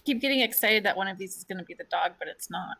keep getting excited that one of these is going to be the dog, but it's not.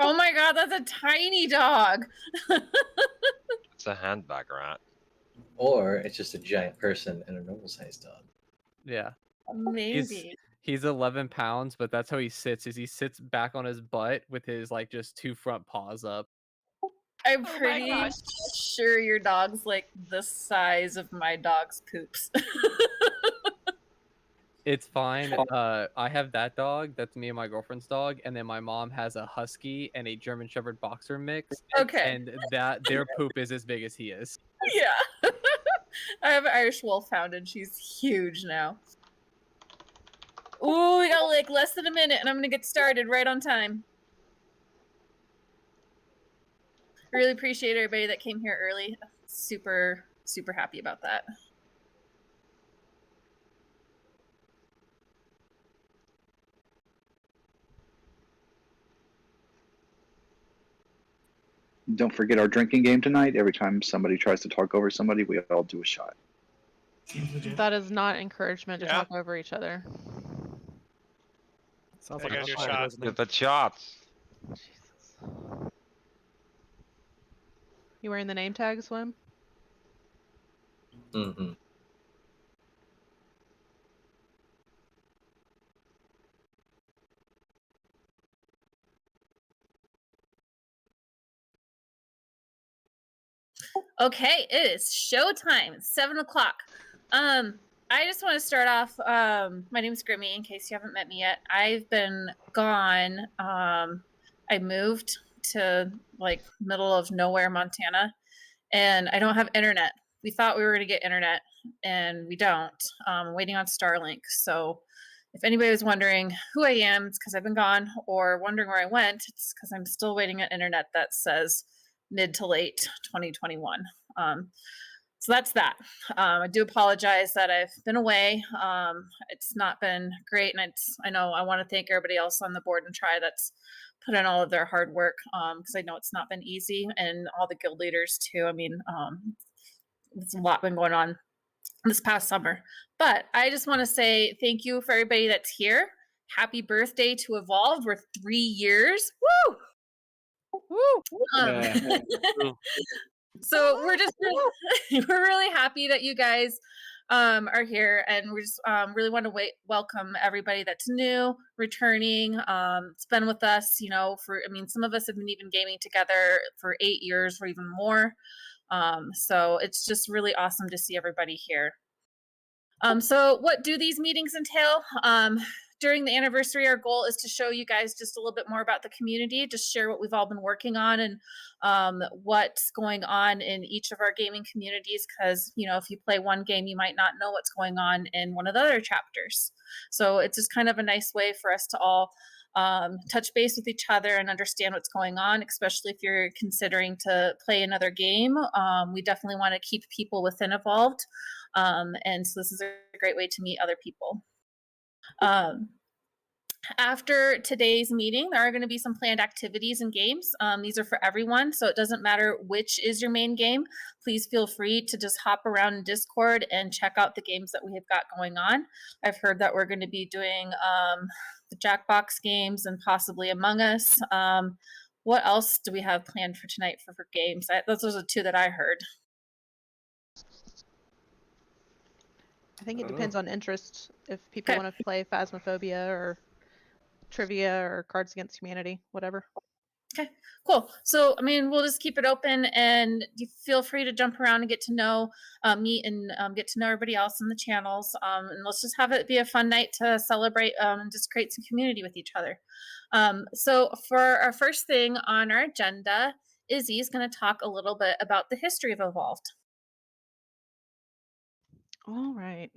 Oh my god, that's a tiny dog. It's a handbag rat. Or it's just a giant person and a normal sized dog. Yeah. Maybe. He's 11 pounds, but that's how he sits. Is he sits back on his butt with his like just two front paws up. I'm pretty sure your dog's like the size of my dog's poops. It's fine. I have that dog. That's me and my girlfriend's dog, and then my mom has a husky and a German Shepherd boxer mix. Okay. And that their poop is as big as he is. Yeah. I have an Irish Wolfhound and she's huge now. Ooh, we got like less than a minute and I'm gonna get started right on time. Really appreciate everybody that came here early. Super, super happy about that. Don't forget our drinking game tonight. Every time somebody tries to talk over somebody, we all do a shot. That is not encouragement to talk over each other. Sounds Like like a a shot. shot. Get the shots. Jesus. You wearing the name tag, Swim? Mm-hmm. Okay, it is showtime. It's 7 o'clock. I just want to start off. My name's Grimmy, in case you haven't met me yet. I've been gone. I moved to like middle of nowhere, Montana, and I don't have internet. We thought we were going to get internet, and we don't. I'm waiting on Starlink. So if anybody was wondering who I am, it's because I've been gone, or wondering where I went, it's because I'm still waiting on internet that says mid to late 2021. So that's that. I do apologize that I've been away. It's not been great, and I know I want to thank everybody else on the board and try that's put in all of their hard work, because I know it's not been easy, and all the guild leaders too. I mean, there's a lot been going on this past summer. But I just want to say thank you for everybody that's here. Happy birthday to Evolved. We're 3 years. Woo! Woo! So we're just we're really happy that you guys are here, and we just really want to welcome everybody that's new, returning. It's been with us, you know, for some of us have been even gaming together for 8 years or even more. So it's just really awesome to see everybody here. So what do these meetings entail? During the anniversary, our goal is to show you guys just a little bit more about the community, just share what we've all been working on and what's going on in each of our gaming communities. Because, you know, if you play one game, you might not know what's going on in one of the other chapters. So it's just kind of a nice way for us to all touch base with each other and understand what's going on, especially if you're considering to play another game. We definitely want to keep people within Evolved. And so this is a great way to meet other people. After today's meeting, there are going to be some planned activities and games. These are for everyone, so it doesn't matter which is your main game. Please feel free to just hop around in Discord and check out the games that we have got going on. I've heard that we're going to be doing the Jackbox games and possibly Among Us. What else do we have planned for tonight for games? Those are the two that I heard. I think it depends on interest. If people want to play Phasmophobia or Trivia or Cards Against Humanity, whatever. Okay, cool. So, I mean, we'll just keep it open, and you feel free to jump around and get to know me and get to know everybody else in the channels. And let's just have it be a fun night to celebrate and just create some community with each other. So, for our first thing on our agenda, Izzy's going to talk a little bit about the history of Evolved. All right.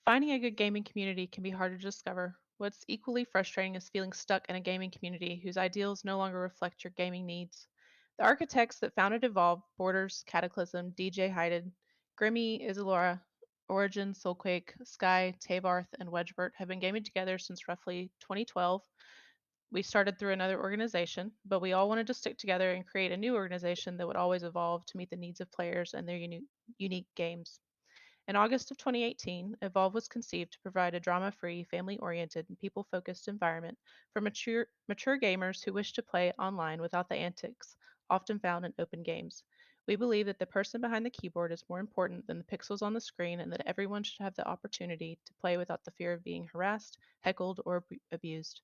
Finding a good gaming community can be hard to discover. What's equally frustrating is feeling stuck in a gaming community whose ideals no longer reflect your gaming needs. The architects that founded Evolve, Borders, Cataclysm, DJ Hyden, Grimmy, Isilora, Origin, Soulquake, Sky, Tabarth, and Wedgebert have been gaming together since roughly 2012. We started through another organization, but we all wanted to stick together and create a new organization that would always evolve to meet the needs of players and their unique games. In August of 2018, Evolve was conceived to provide a drama free, family oriented, and people focused environment for mature gamers who wish to play online without the antics often found in open games. We believe that the person behind the keyboard is more important than the pixels on the screen and that everyone should have the opportunity to play without the fear of being harassed, heckled, or abused.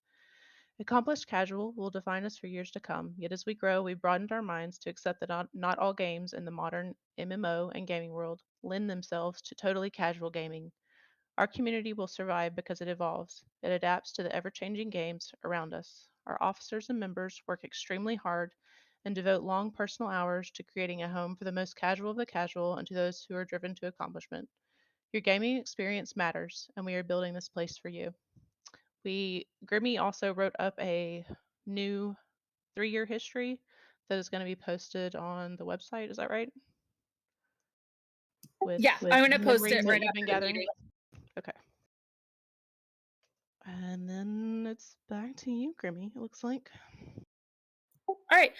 Accomplished casual will define us for years to come, yet as we grow, we've broadened our minds to accept that not all games in the modern MMO and gaming world lend themselves to totally casual gaming. Our community will survive because it evolves. It adapts to the ever changing games around us. Our officers and members work extremely hard and devote long personal hours to creating a home for the most casual of the casual and to those who are driven to accomplishment. Your gaming experience matters, and we are building this place for you. Grimmy also wrote up a new 3-year history that is going to be posted on the website. Is that right? Yeah, With I'm going to post memories it that right you've after been the gathering. meeting. Okay. And then it's back to you, Grimmy, it looks like. All right.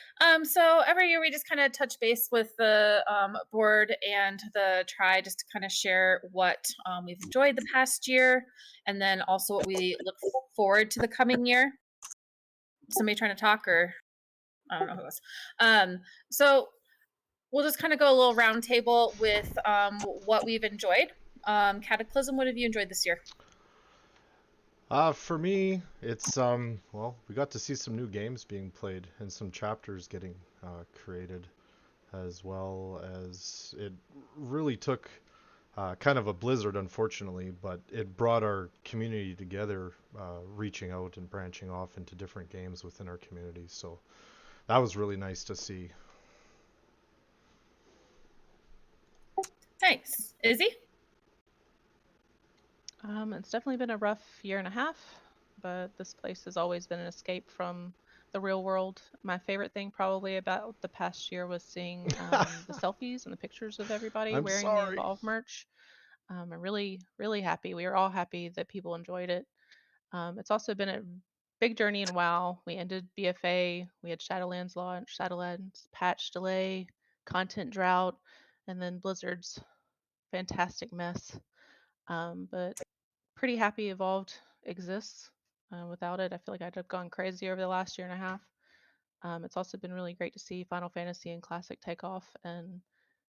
So every year we just kind of touch base with the board and the tri just to kind of share what we've enjoyed the past year, and then also what we look forward to the coming year. Somebody trying to talk, or I don't know who it was. So we'll just kind of go a little round table with what we've enjoyed. Cataclysm, what have you enjoyed this year? For me, it's well, we got to see some new games being played and some chapters getting created, as well as it really took kind of a blizzard, unfortunately, but it brought our community together, reaching out and branching off into different games within our community. So that was really nice to see. Thanks. Izzy? It's definitely been a rough year and a half, but this place has always been an escape from the real world. My favorite thing probably about the past year was seeing the selfies and the pictures of everybody I'm wearing sorry. the Evolve merch. I'm really, really happy. We were all happy that people enjoyed it. It's also been a big journey in WoW. We ended BFA, we had Shadowlands launch, Shadowlands patch delay, content drought, and then Blizzard's fantastic mess. But pretty happy Evolved exists. Without it, I feel like I'd have gone crazy over the last year and a half. It's also been really great to see Final Fantasy and Classic take off and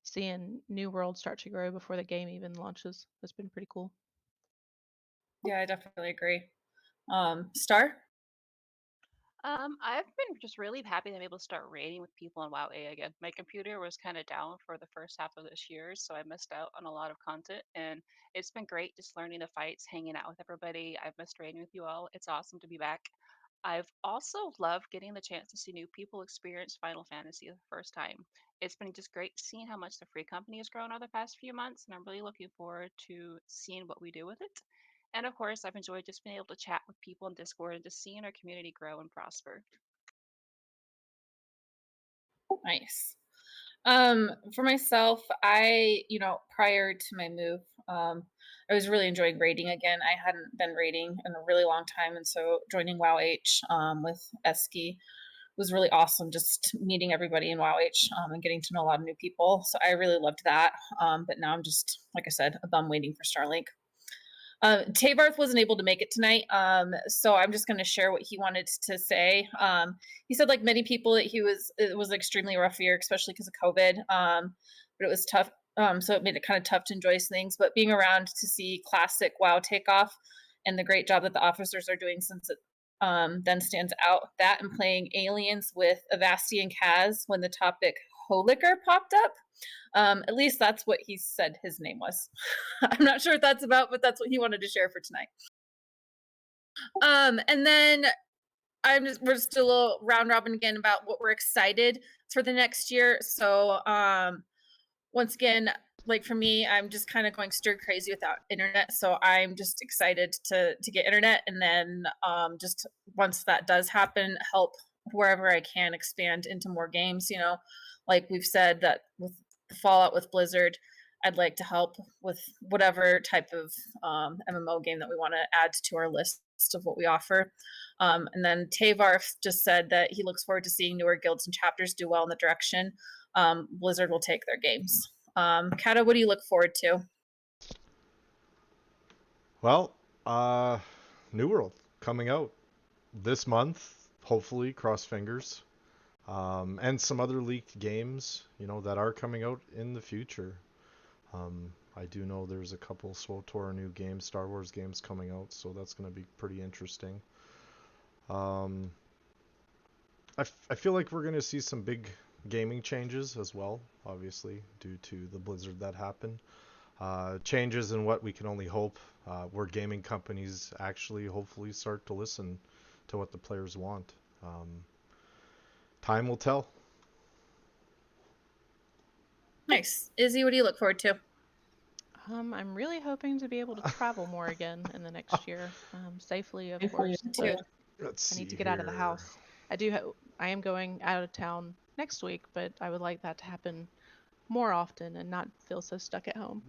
seeing New World start to grow before the game even launches. It's been pretty cool. Yeah, I definitely agree. Star? I've been just really happy that I'm able to start raiding with people on WoW A again. My computer was kind of down for the first half of this year, so I missed out on a lot of content, and it's been great just learning the fights, hanging out with everybody. I've missed raiding with you all. It's awesome to be back. I've also loved getting the chance to see new people experience Final Fantasy the first time. It's been just great seeing how much the free company has grown over the past few months, and I'm really looking forward to seeing what we do with it. And of course, I've enjoyed just being able to chat with people in Discord and just seeing our community grow and prosper. Nice. For myself, prior to my move, I was really enjoying raiding again. I hadn't been raiding in a really long time, and so joining WoW H with Eski was really awesome. Just meeting everybody in WoW H and getting to know a lot of new people. So I really loved that. But now I'm just, like I said, a bum waiting for Starlink. Tabarth wasn't able to make it tonight, so I'm just going to share what he wanted to say. He said, like many people, that it was an extremely rough year, especially because of COVID. But it was tough, so it made it kind of tough to enjoy things. But being around to see classic WoW take off, and the great job that the officers are doing since then stands out. That and playing Aliens with Avasti and Kaz when the topic Holicker popped up. At least that's what he said his name was. I'm not sure what that's about, but that's what he wanted to share for tonight. And then we're just a little round robin again about what we're excited for the next year. So once again, like for me, I'm just kind of going stir crazy without internet. So I'm just excited to get internet, and then just once that does happen, help wherever I can expand into more games. You know, like we've said that with the Fallout with Blizzard, I'd like to help with whatever type of MMO game that we want to add to our list of what we offer. And then Tavar just said that he looks forward to seeing newer guilds and chapters do well in the direction Blizzard will take their games. Kata, what do you look forward to? Well, New World coming out this month, hopefully, cross fingers. And some other leaked games, that are coming out in the future. I do know there's a couple SWTOR new games, Star Wars games coming out, so that's going to be pretty interesting. I feel like we're going to see some big gaming changes as well, obviously, due to the Blizzard that happened. Changes in what we can only hope, where gaming companies actually hopefully start to listen to what the players want. Time will tell. Nice. Izzy, what do you look forward to? I'm really hoping to be able to travel more again in the next year, safely, of course. Too. But Let's I see need to get out of the here. house. I am going out of town next week, but I would like that to happen more often and not feel so stuck at home.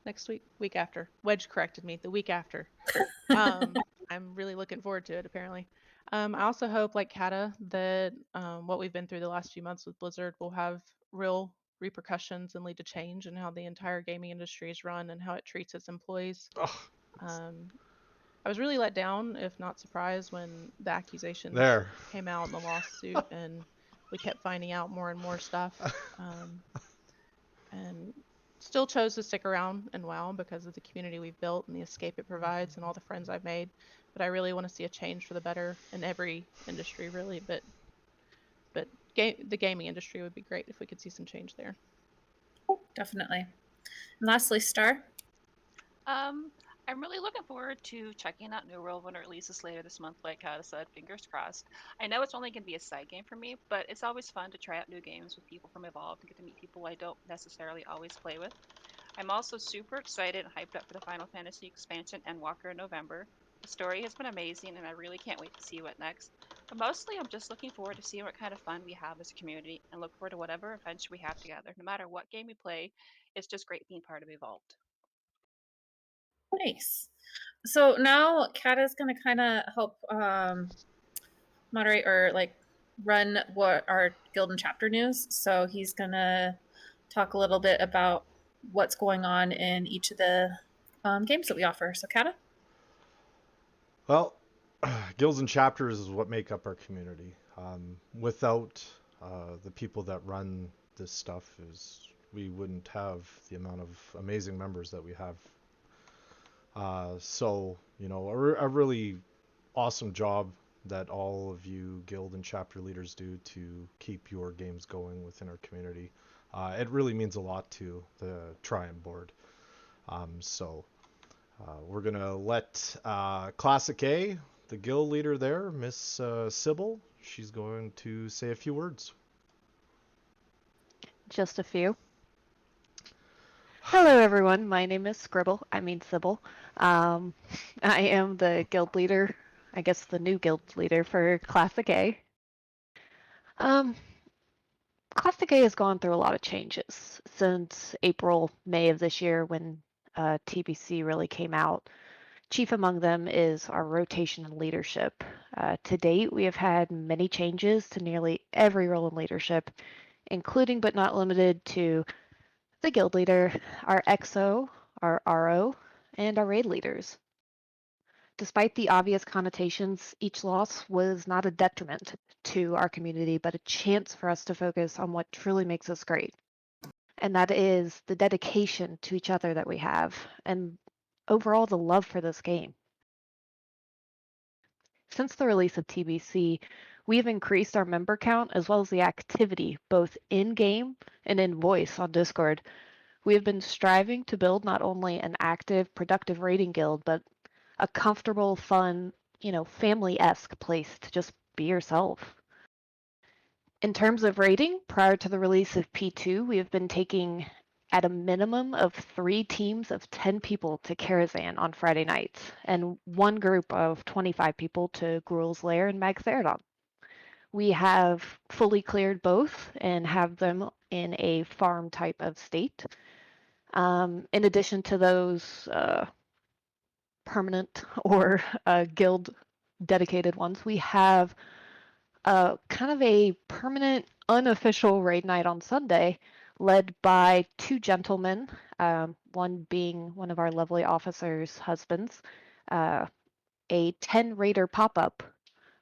Next week after. Wedge corrected me, the week after. I'm really looking forward to it, apparently. I also hope, like Kata, that what we've been through the last few months with Blizzard will have real repercussions and lead to change in how the entire gaming industry is run and how it treats its employees. Oh, I was really let down, if not surprised, when the accusations there. came out in the lawsuit and we kept finding out more and more stuff. And still chose to stick around in WoW because of the community we've built and the escape it provides and all the friends I've made. But I really want to see a change for the better in every industry, really. But the gaming industry would be great if we could see some change there. Definitely. And lastly, Star. I'm really looking forward to checking out New World when it releases later this month, like Kata said, fingers crossed. I know it's only going to be a side game for me, but it's always fun to try out new games with people from Evolve and get to meet people I don't necessarily always play with. I'm also super excited and hyped up for the Final Fantasy expansion Endwalker in November. The story has been amazing, and I really can't wait to see what next. But mostly, I'm just looking forward to seeing what kind of fun we have as a community and look forward to whatever adventure we have together. No matter what game we play, it's just great being part of Evolved. Nice. So now Kata's going to kind of help moderate or like run what our guild and chapter news. So he's going to talk a little bit about what's going on in each of the games that we offer. So Kata? Well, guilds and chapters is what make up our community. Without the people that run this stuff, we wouldn't have the amount of amazing members that we have. So, a really awesome job that all of you guild and chapter leaders do to keep your games going within our community. It really means a lot to the Triumph board. So we're going to let Classic A, the guild leader there, Miss Sybil, she's going to say a few words. Just a few. Hello, everyone. My name is Sybil. I am the guild leader, I guess the new guild leader for Classic A. Classic A has gone through a lot of changes since April, May of this year when TBC really came out. Chief among them is our rotation in leadership. To date, we have had many changes to nearly every role in leadership, including but not limited to the guild leader, our XO, our RO, and our raid leaders. Despite the obvious connotations, each loss was not a detriment to our community, but a chance for us to focus on what truly makes us great. And that is the dedication to each other that we have, and overall the love for this game. Since the release of TBC, we have increased our member count as well as the activity, both in game and in voice on Discord. We have been striving to build not only an active, productive raiding guild, but a comfortable, fun, family-esque place to just be yourself. In terms of rating, prior to the release of P2, we have been taking at a minimum of 3 teams of 10 people to Karazhan on Friday nights, and 1 group of 25 people to Gruul's Lair and Magtheridon. We have fully cleared both and have them in a farm type of state. In addition to those permanent or guild dedicated ones, we have kind of a permanent unofficial raid night on Sunday led by 2 gentlemen, one being one of our lovely officers' husbands, a 10 raider pop-up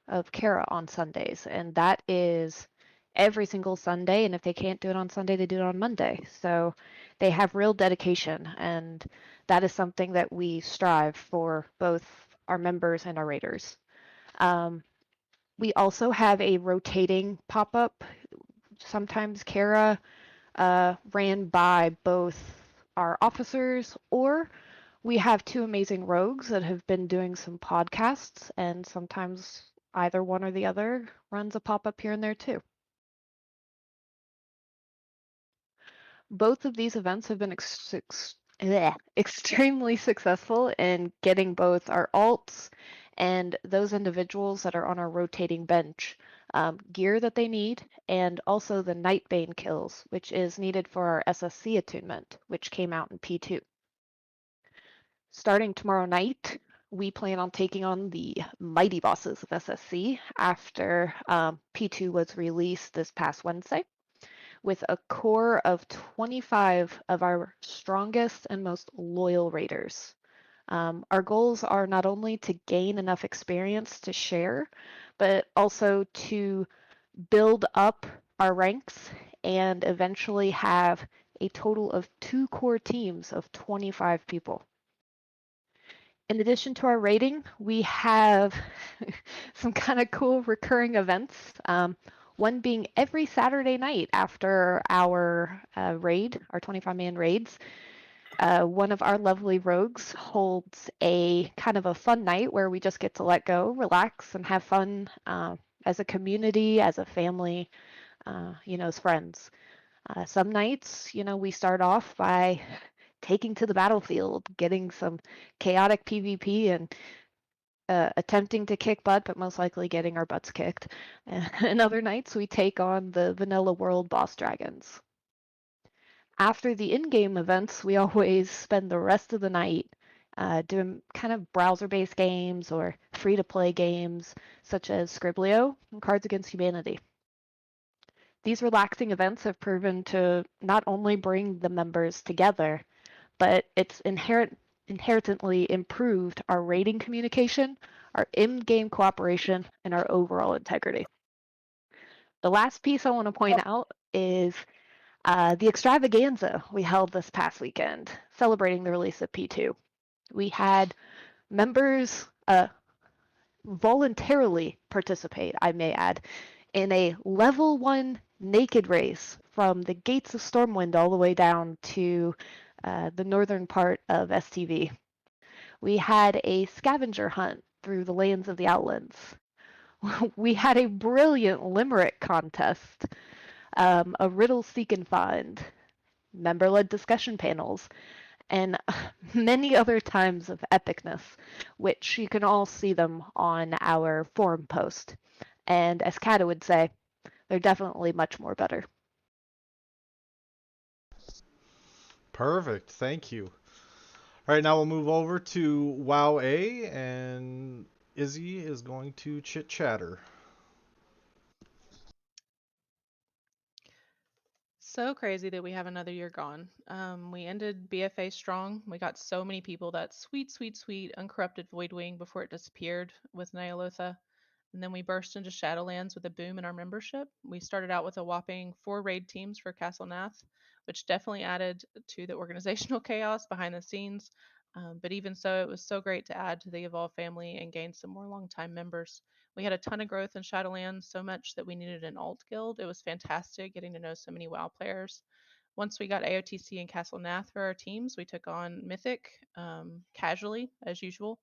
of Kara on Sundays, and that is every single Sunday, and if they can't do it on Sunday, they do it on Monday. So they have real dedication, and that is something that we strive for both our members and our raiders. We also have a rotating pop-up. Sometimes Kara ran by both our officers, or we have 2 amazing rogues that have been doing some podcasts, and sometimes either one or the other runs a pop-up here and there too. Both of these events have been extremely successful in getting both our alts and those individuals that are on our rotating bench gear that they need, and also the Nightbane kills, which is needed for our SSC attunement, which came out in P2. Starting tomorrow night, we plan on taking on the mighty bosses of SSC after P2 was released this past Wednesday, with a core of 25 of our strongest and most loyal raiders. Our goals are not only to gain enough experience to share, but also to build up our ranks and eventually have a total of 2 core teams of 25 people. In addition to our rating, we have some kind of cool recurring events. One being every Saturday night after our raid, our 25-man raids, one of our lovely rogues holds a kind of a fun night where we just get to let go, relax, and have fun as a community, as a family, as friends. Some nights, we start off by taking to the battlefield, getting some chaotic PvP and attempting to kick butt, but most likely getting our butts kicked. And other nights we take on the vanilla world boss dragons. After the in-game events, we always spend the rest of the night doing kind of browser-based games or free-to-play games such as Scriblio and Cards Against Humanity. These relaxing events have proven to not only bring the members together, but it's inherently improved our raiding communication, our in-game cooperation, and our overall integrity. The last piece I want to point out is the extravaganza we held this past weekend, celebrating the release of P2. We had members voluntarily participate, I may add, in a level 1 naked race from the gates of Stormwind all the way down to the northern part of STV. We had a scavenger hunt through the lands of the Outlands. We had a brilliant limerick contest, a riddle seek and find, member-led discussion panels, and many other times of epicness, which you can all see them on our forum post. And as Kata would say, they're definitely much more better. Perfect. Thank you. All right, now we'll move over to WoW A, and Izzy is going to chit chatter. So crazy that we have another year gone. We ended BFA strong. We got so many people that sweet, uncorrupted Voidwing before it disappeared with Nyalotha. And then we burst into Shadowlands with a boom in our membership. We started out with a whopping 4 raid teams for Castle Nath, which definitely added to the organizational chaos behind the scenes. But even so, it was so great to add to the Evolve family and gain some more longtime members. We had a ton of growth in Shadowlands, so much that we needed an alt guild. It was fantastic getting to know so many WoW players. Once we got AOTC and Castle Nath for our teams, we took on Mythic casually, as usual,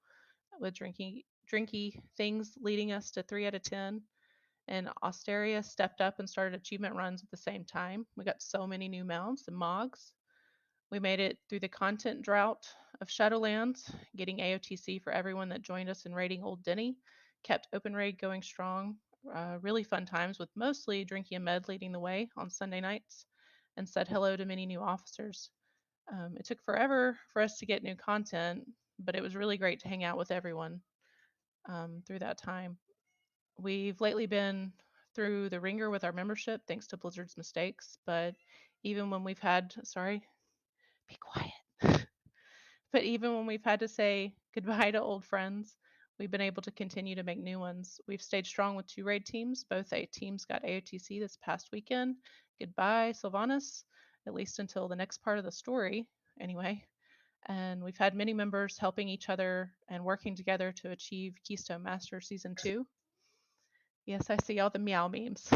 with drinky things leading us to 3 out of 10. And Osteria stepped up and started achievement runs at the same time. We got so many new mounts and mogs. We made it through the content drought of Shadowlands, getting AOTC for everyone that joined us in raiding Old Denny, kept Open Raid going strong. Really fun times with mostly Drinky and Med leading the way on Sunday nights, and said hello to many new officers. It took forever for us to get new content, but it was really great to hang out with everyone through that time. We've lately been through the ringer with our membership thanks to Blizzard's mistakes, but even when we've had, sorry, be quiet. But even when we've had to say goodbye to old friends, we've been able to continue to make new ones. We've stayed strong with 2 raid teams. Both teams got AOTC this past weekend. Goodbye, Sylvanas, at least until the next part of the story, anyway. And we've had many members helping each other and working together to achieve Keystone Master Season 2. Yes, I see all the meow memes.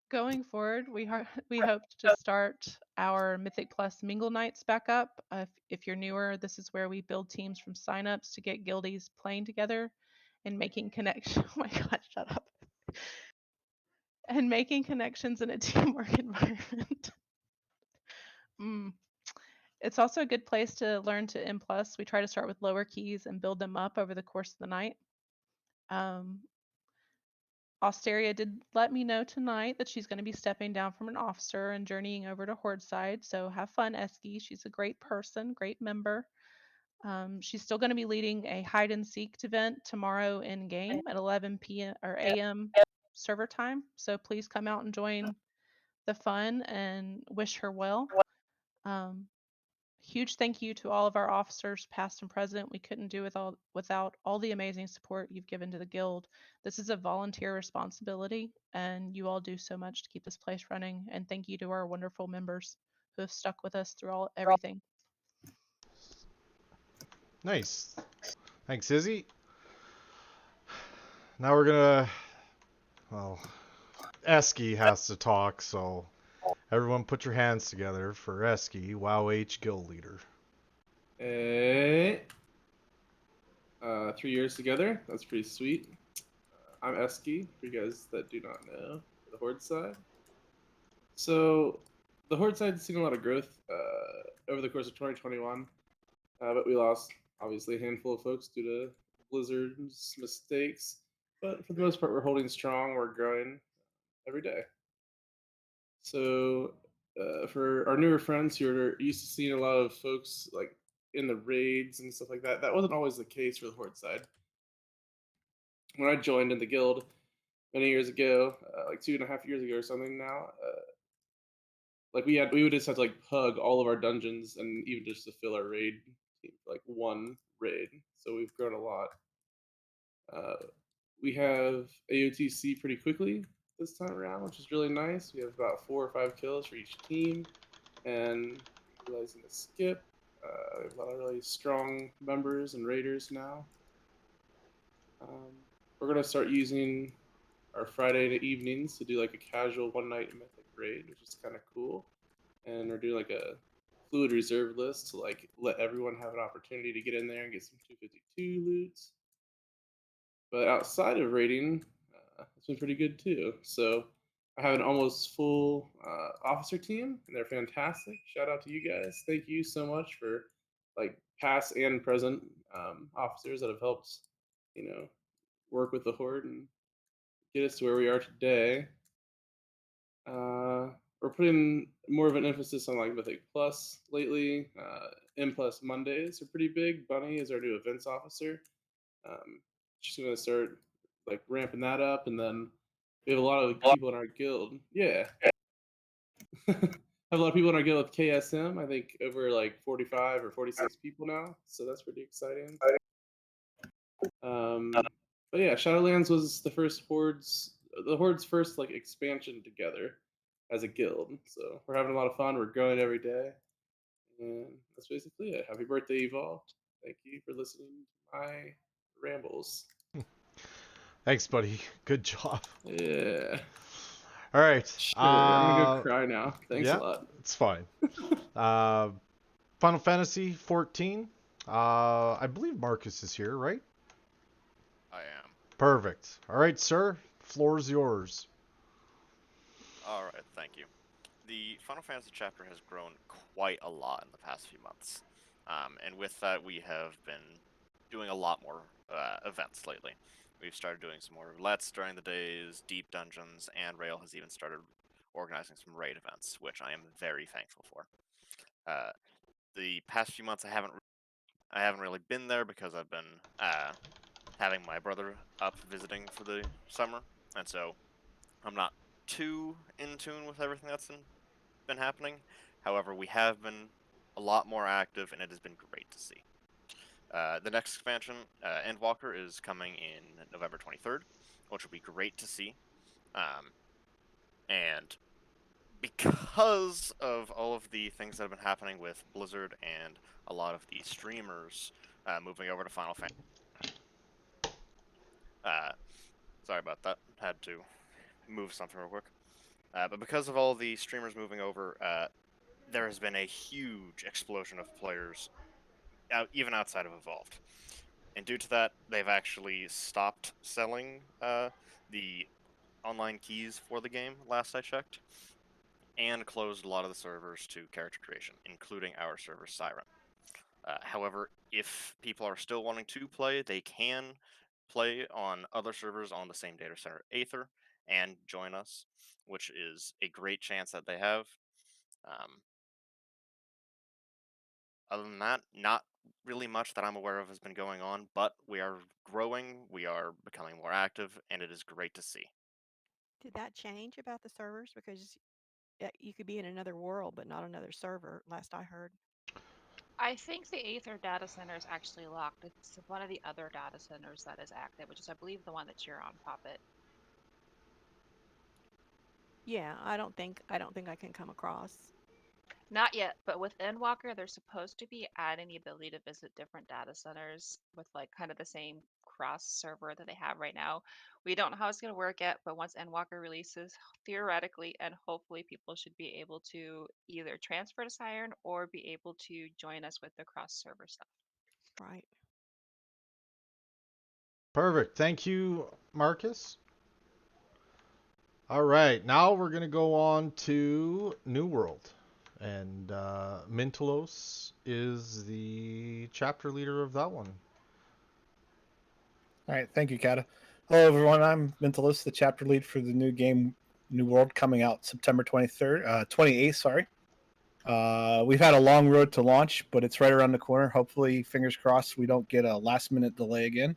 Going forward, we hope to start our Mythic Plus Mingle Nights back up. If you're newer, this is where we build teams from signups to get guildies playing together and making connections. Oh my god, shut up. And making connections in a teamwork environment. It's also a good place to learn to M+. We try to start with lower keys and build them up over the course of the night. Osteria did let me know tonight that she's going to be stepping down from an officer and journeying over to Horde side. So have fun, Eski. She's a great person, great member. She's still going to be leading a hide and seek event tomorrow in game at 11 p.m. or a.m. server time. So please come out and join the fun and wish her well. Huge thank you to all of our officers, past and present. We couldn't do without all the amazing support you've given to the guild. This is a volunteer responsibility, and you all do so much to keep this place running. And thank you to our wonderful members who have stuck with us through everything. Nice. Thanks, Izzy. Now we're gonna... Well, Eski has to talk, so... Everyone put your hands together for Eski, WoW-H Guild Leader. Hey. 3 years together. That's pretty sweet. I'm Eski, for you guys that do not know, the Horde side. So, the Horde side has seen a lot of growth over the course of 2021, but we lost, obviously, a handful of folks due to Blizzard's mistakes. But for the most part, we're holding strong. We're growing every day. So, for our newer friends who are used to seeing a lot of folks like in the raids and stuff like that, that wasn't always the case for the Horde side. When I joined in the guild many years ago, like 2.5 years ago or something now, like we would just have to like pug all of our dungeons and even just to fill our raid team, like one raid. So we've grown a lot. We have AOTC pretty quickly this time around, which is really nice. We have about 4 or 5 kills for each team, and realizing to skip. We have a lot of really strong members and raiders now. We're gonna start using our Friday evenings to do like a casual one-night Mythic raid, which is kind of cool. And we're doing like a fluid reserve list to like let everyone have an opportunity to get in there and get some 252 loots. But outside of raiding, it's been pretty good too. So I have an almost full officer team, and they're fantastic. Shout out to you guys. Thank you so much for like past and present officers that have helped, work with the Horde and get us to where we are today. We're putting more of an emphasis on like Mythic Plus lately. M Plus Mondays are pretty big. Bunny is our new events officer. She's gonna start like ramping that up, and then we have a lot of people in our guild. Yeah. Have a lot of people in our guild with KSM. I think over like 45 or 46 people now. So that's pretty exciting. But yeah, Shadowlands was the Horde's first like expansion together as a guild. So we're having a lot of fun. We're growing every day. And that's basically it. Happy birthday, Evolved. Thank you for listening to my rambles. Thanks, buddy. Good job. Yeah. All right. Shit, I'm gonna go cry now. Thanks yeah, a lot. It's fine. Final Fantasy 14. I believe Marcus is here, right? I am. Perfect. All right, sir. Floor's yours. All right, thank you. The Final Fantasy chapter has grown quite a lot in the past few months. And with that, we have been doing a lot more events lately. We've started doing some more roulettes during the days, deep dungeons, and Rail has even started organizing some raid events, which I am very thankful for. The past few months, I haven't really been there because I've been having my brother up visiting for the summer, and so I'm not too in tune with everything that's been happening. However, we have been a lot more active, and it has been great to see. The next expansion, Endwalker, is coming in November 23rd, which will be great to see. And because of all of the things that have been happening with Blizzard and a lot of the streamers moving over to Final Fantasy. Sorry about that. Had to move something real quick. But because of all the streamers moving over, there has been a huge explosion of players, even outside of Evolved. And due to that, they've actually stopped selling the online keys for the game, last I checked, and closed a lot of the servers to character creation, including our server, Siren. However, if people are still wanting to play, they can play on other servers on the same data center, Aether, and join us, which is a great chance that they have. Other than that, not really much that I'm aware of has been going on, but we are growing, we are becoming more active, and it is great to see. Did that change about the servers? Because you could be in another world, but not another server, last I heard. I think the Aether data center is actually locked. It's one of the other data centers that is active, which is, I believe, the one that you're on, Poppet. Yeah, I don't think I can come across. Not yet, but with Endwalker, they're supposed to be adding the ability to visit different data centers with like kind of the same cross server that they have right now. We don't know how it's going to work yet, but once Endwalker releases, theoretically and hopefully people should be able to either transfer to Siren or be able to join us with the cross server stuff. Right. Perfect. Thank you, Marcus. All right. Now we're going to go on to New World. And Mintalos is the chapter leader of that one. All right, thank you, Kata. Hello, everyone. I'm Mintalos, the chapter lead for the new game, New World, coming out September 28th. Sorry. We've had a long road to launch, but it's right around the corner. Hopefully, fingers crossed, we don't get a last-minute delay again.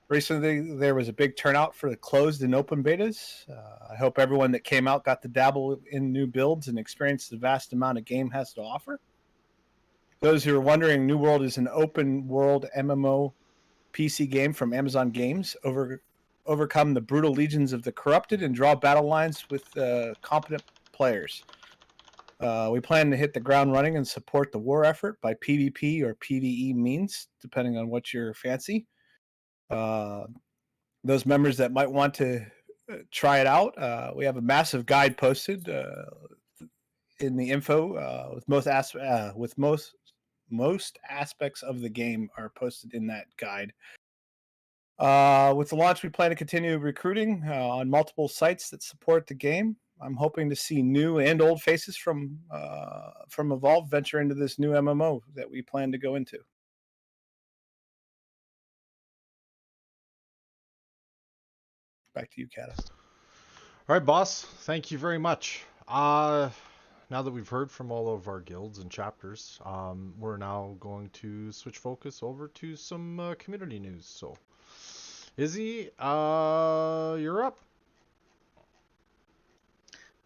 Recently, there was a big turnout for the closed and open betas. I hope everyone that came out got to dabble in new builds and experience the vast amount of game has to offer. Those who are wondering, New World is an open world MMO PC game from Amazon Games. Overcome the brutal legions of the corrupted and draw battle lines with competent players. We plan to hit the ground running and support the war effort by PvP or PvE means, depending on what your fancy. Those members that might want to try it out, we have a massive guide posted in the info with most aspects of the game are posted in that guide. With the launch, we plan to continue recruiting on multiple sites that support the game. I'm hoping to see new and old faces from Evolve venture into this new MMO that we plan to go into. Back to you, Kata. All right, boss. Thank you very much. Now that we've heard from all of our guilds and chapters, we're now going to switch focus over to some community news. So, Izzy, you're up.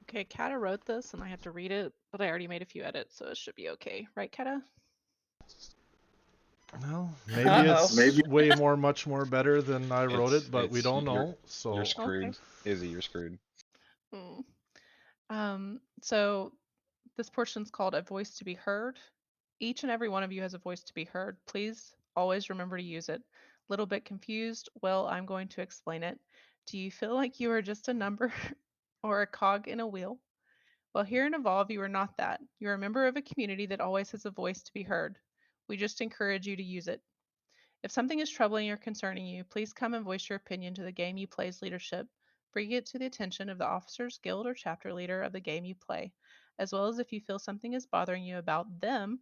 Okay, Kata wrote this, and I have to read it, but I already made a few edits, so it should be okay. Right, Kata? Well, maybe it's much more better than I wrote it, but we don't know. So you're screwed, Okay. Izzy. You're screwed. So This portion's called A Voice to be Heard. Each and every one of you has a voice to be heard. Please always remember to use it. Little bit confused? Well, I'm going to explain it. Do you feel like you are just a number or a cog in a wheel? Well, here in Evolve, you are not that. You're a member of a community that always has a voice to be heard. We just encourage you to use it. If something is troubling or concerning you, please come and voice your opinion to the Game You Play's leadership. Bring it to the attention of the officers, guild, or chapter leader of the game you play, as well as if you feel something is bothering you about them,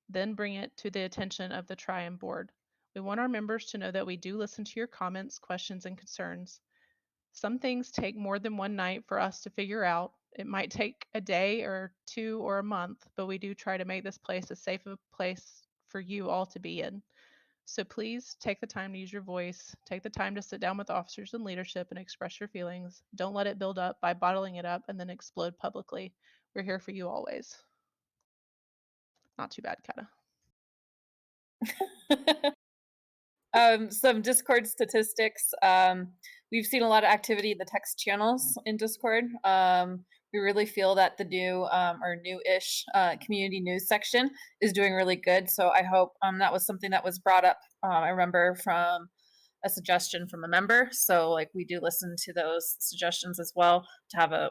then bring it to the attention of the Triumph board. We want our members to know that we do listen to your comments, questions, and concerns. Some things take more than one night for us to figure out. It might take a day or two or a month, but we do try to make this place as safe a place for you all to be in. So please take the time to use your voice. Take the time to sit down with officers and leadership and express your feelings. Don't let it build up by bottling it up and then explode publicly. We're here for you always. Not too bad, Kata. Some Discord statistics. We've seen a lot of activity in the text channels in Discord. We really feel that the new or new-ish community news section is doing really good. So I hope that was something that was brought up. I remember from a suggestion from a member. So like we do listen to those suggestions as well to have a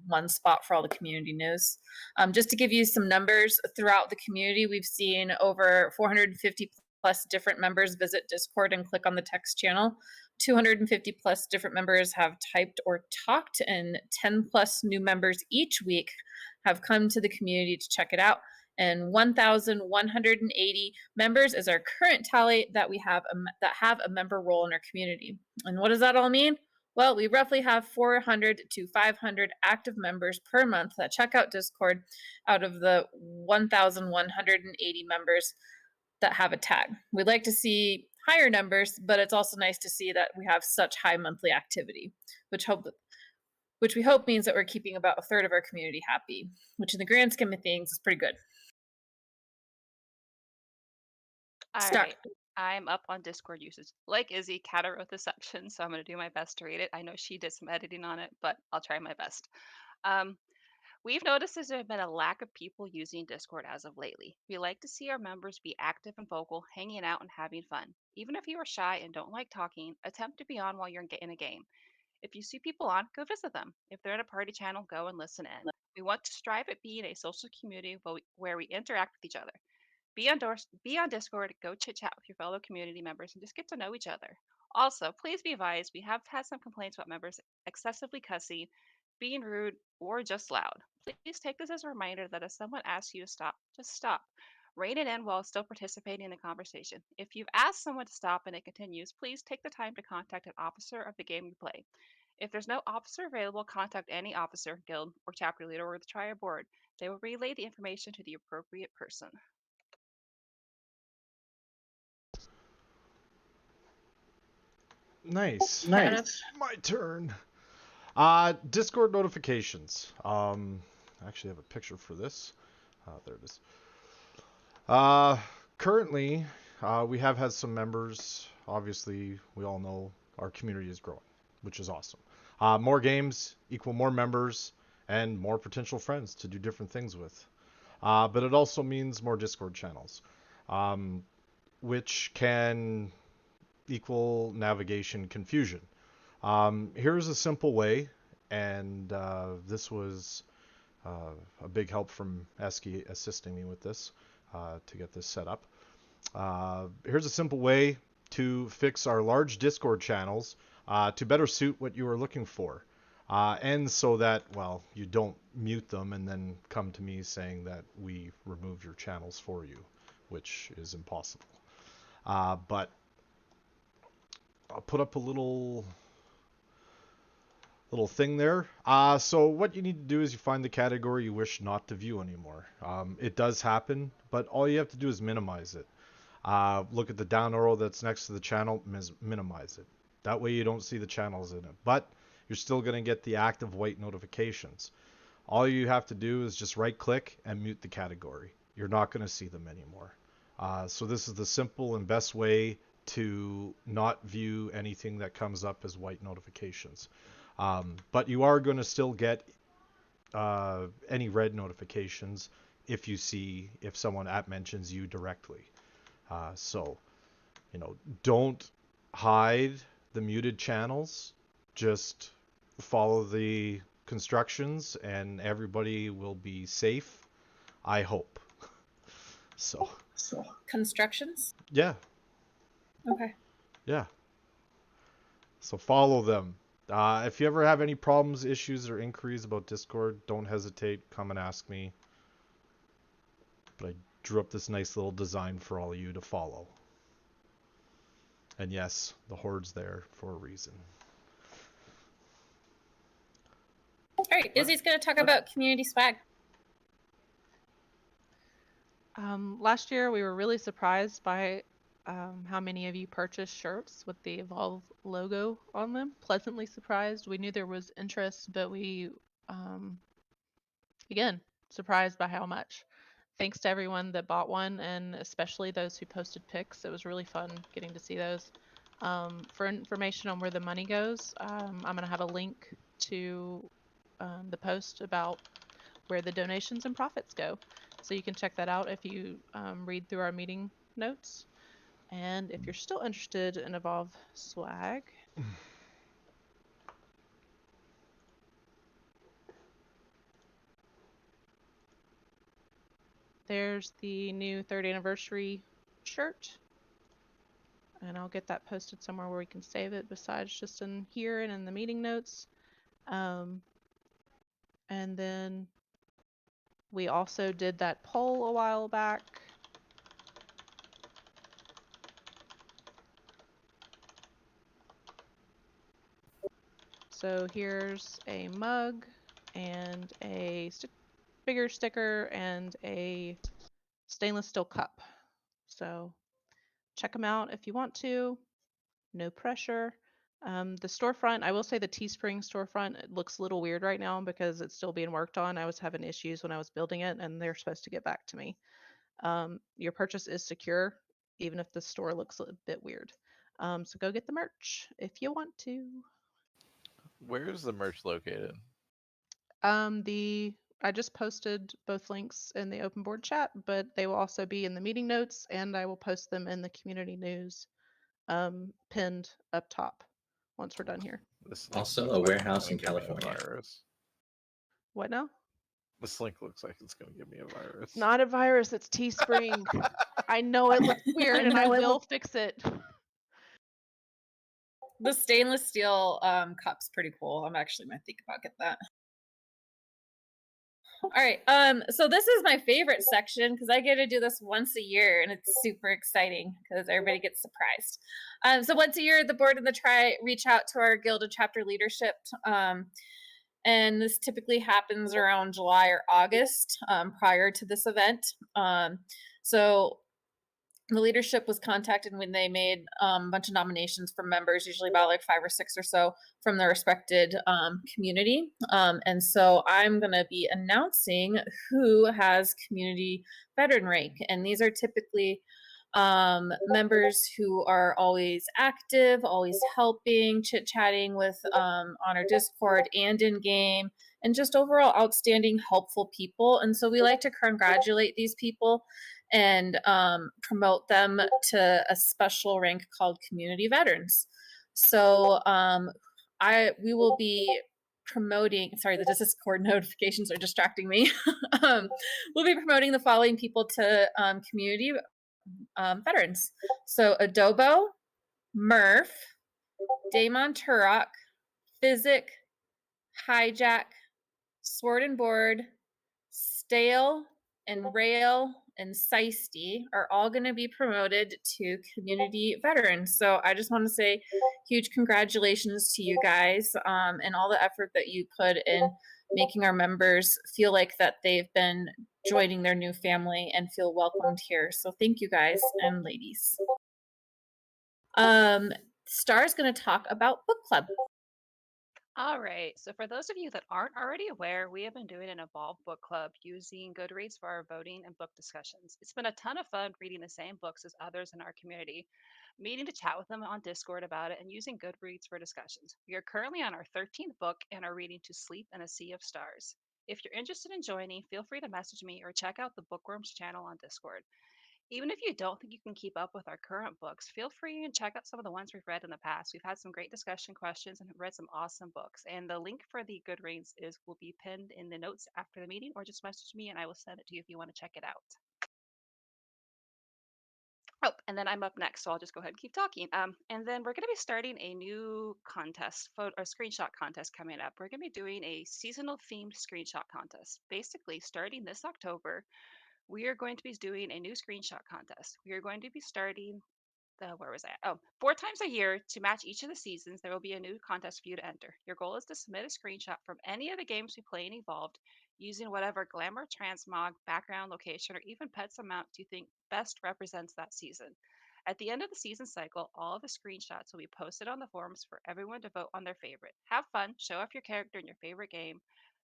one spot for all the community news. Just to give you some numbers throughout the community, we've seen over 450 plus different members visit Discord and click on the text channel. 250 plus different members have typed or talked, and 10 plus new members each week have come to the community to check it out. And 1,180 members is our current tally that we have that have a member role in our community. And what does that all mean? Well, we roughly have 400 to 500 active members per month that check out Discord out of the 1,180 members that have a tag. We'd like to see higher numbers, but it's also nice to see that we have such high monthly activity, which we hope means that we're keeping about a third of our community happy, which in the grand scheme of things is pretty good. All right. I'm up on Discord usage. Like Izzy, Kata wrote the section, so I'm going to do my best to read it. I know she did some editing on it, but I'll try my best. We've noticed there's been a lack of people using Discord as of lately. We like to see our members be active and vocal, hanging out and having fun. Even if you are shy and don't like talking, attempt to be on while you're in a game. If you see people on, go visit them. If they're in a party channel, go and listen in. We want to strive at being a social community where we interact with each other. Be on Discord, go chit chat with your fellow community members, and just get to know each other. Also, please be advised, we have had some complaints about members excessively cussing, being rude, or just loud. Please take this as a reminder that if someone asks you to stop, just stop. Rein it in while still participating in the conversation. If you've asked someone to stop and it continues, please take the time to contact an officer of the game you play. If there's no officer available, contact any officer, guild, or chapter leader or the Triad board. They will relay the information to the appropriate person. Nice. My turn. Discord notifications. I actually have a picture for this. There it is. Currently, we have had some members. Obviously, we all know our community is growing, which is awesome. More games equal more members and more potential friends to do different things with. But it also means more Discord channels, which can equal navigation confusion. Here's a simple way, and this was a big help from Eski assisting me with this to get this set up. Here's a simple way to fix our large Discord channels to better suit what you are looking for. And so that, well, you don't mute them and then come to me saying that we removed your channels for you, which is impossible. But I'll put up a little thing there. So what you need to do is you find the category you wish not to view anymore. It does happen, but all you have to do is minimize it. Look at the down arrow that's next to the channel, minimize it. That way you don't see the channels in it, but you're still going to get the active white notifications. All you have to do is just right click and mute the category. You're not going to see them anymore. So this is the simple and best way to not view anything that comes up as white notifications. But you are going to still get any red notifications if you see if someone mentions you directly. So, don't hide the muted channels. Just follow the constructions and everybody will be safe, I hope. So, Constructions? yeah. Okay. Yeah. So follow them. If you ever have any problems, issues, or inquiries about Discord, don't hesitate. Come and ask me. But I drew up this nice little design for all of you to follow. And yes, the Horde's there for a reason. All right, Izzy's going to talk about community swag. Last year, we were really surprised by how many of you purchased shirts with the Evolve logo on them. Pleasantly surprised. We knew there was interest, but we, again, surprised by how much. Thanks to everyone that bought one, and especially those who posted pics. It was really fun getting to see those. For information on where the money goes, I'm going to have a link to the post about where the donations and profits go. So you can check that out if you read through our meeting notes. And if you're still interested in Evolve swag, there's the new 3rd anniversary shirt. And I'll get that posted somewhere where we can save it besides just in here and in the meeting notes. And then we also did that poll a while back. So here's a mug and a bigger sticker and a stainless steel cup. So check them out if you want to. No pressure. The storefront, I will say the Teespring storefront, it looks a little weird right now because it's still being worked on. I was having issues when I was building it, and they're supposed to get back to me. Your purchase is secure, even if the store looks a bit weird. So go get the merch if you want to. Where is the merch located? I just posted both links in the open board chat, but they will also be in the meeting notes, and I will post them in the community news pinned up top once we're done here. Also, a warehouse in California. Virus. What now? This link looks like it's going to give me a virus. It's not a virus, it's Teespring. I know it looks weird, and I will fix it. The stainless steel cup's pretty cool. I'm actually going to think about getting that. All right, so this is my favorite section because I get to do this once a year, and it's super exciting because everybody gets surprised. So once a year, the board and the tri reach out to our guild and chapter leadership, and this typically happens around July or August prior to this event. So the leadership was contacted when they made a bunch of nominations for members, usually about like 5 or 6 or so from their respected community. And so I'm going to be announcing who has community veteran rank. And these are typically members who are always active, always helping, chit-chatting with on our Discord and in game, and just overall outstanding, helpful people. And so we like to congratulate these people and promote them to a special rank called Community Veterans. So we will be promoting, sorry, the Discord notifications are distracting me. We'll be promoting the following people to Community Veterans. So Adobo, Murph, Damon Turok, Physic, Hijack, Sword and Board, Stale, and Rail, and Seisty are all going to be promoted to community veterans. So I just want to say huge congratulations to you guys and all the effort that you put in making our members feel like that they've been joining their new family and feel welcomed here. So thank you guys and ladies. Star's going to talk about book club. All right. So for those of you that aren't already aware, we have been doing an Evolve book club using Goodreads for our voting and book discussions. It's been a ton of fun reading the same books as others in our community, meeting to chat with them on Discord about it, and using Goodreads for discussions. We are currently on our 13th book and are reading To Sleep in a Sea of Stars. If you're interested in joining, feel free to message me or check out the Bookworms channel on Discord. Even if you don't think you can keep up with our current books, feel free and check out some of the ones we've read in the past. We've had some great discussion questions and read some awesome books. And the link for the Goodreads will be pinned in the notes after the meeting, or just message me and I will send it to you if you want to check it out. Oh, and then I'm up next, so I'll just go ahead and keep talking. And then we're going to be starting a new contest, or screenshot contest coming up. We're going to be doing a seasonal themed screenshot contest. Basically, starting this October, we are going to be doing a new screenshot contest. We are going to be starting where was I at? Oh, 4 times a year to match each of the seasons, there will be a new contest for you to enter. Your goal is to submit a screenshot from any of the games we play in Evolved using whatever glamour, transmog, background, location, or even pets amount you think best represents that season. At the end of the season cycle, all of the screenshots will be posted on the forums for everyone to vote on their favorite. Have fun, show off your character in your favorite game.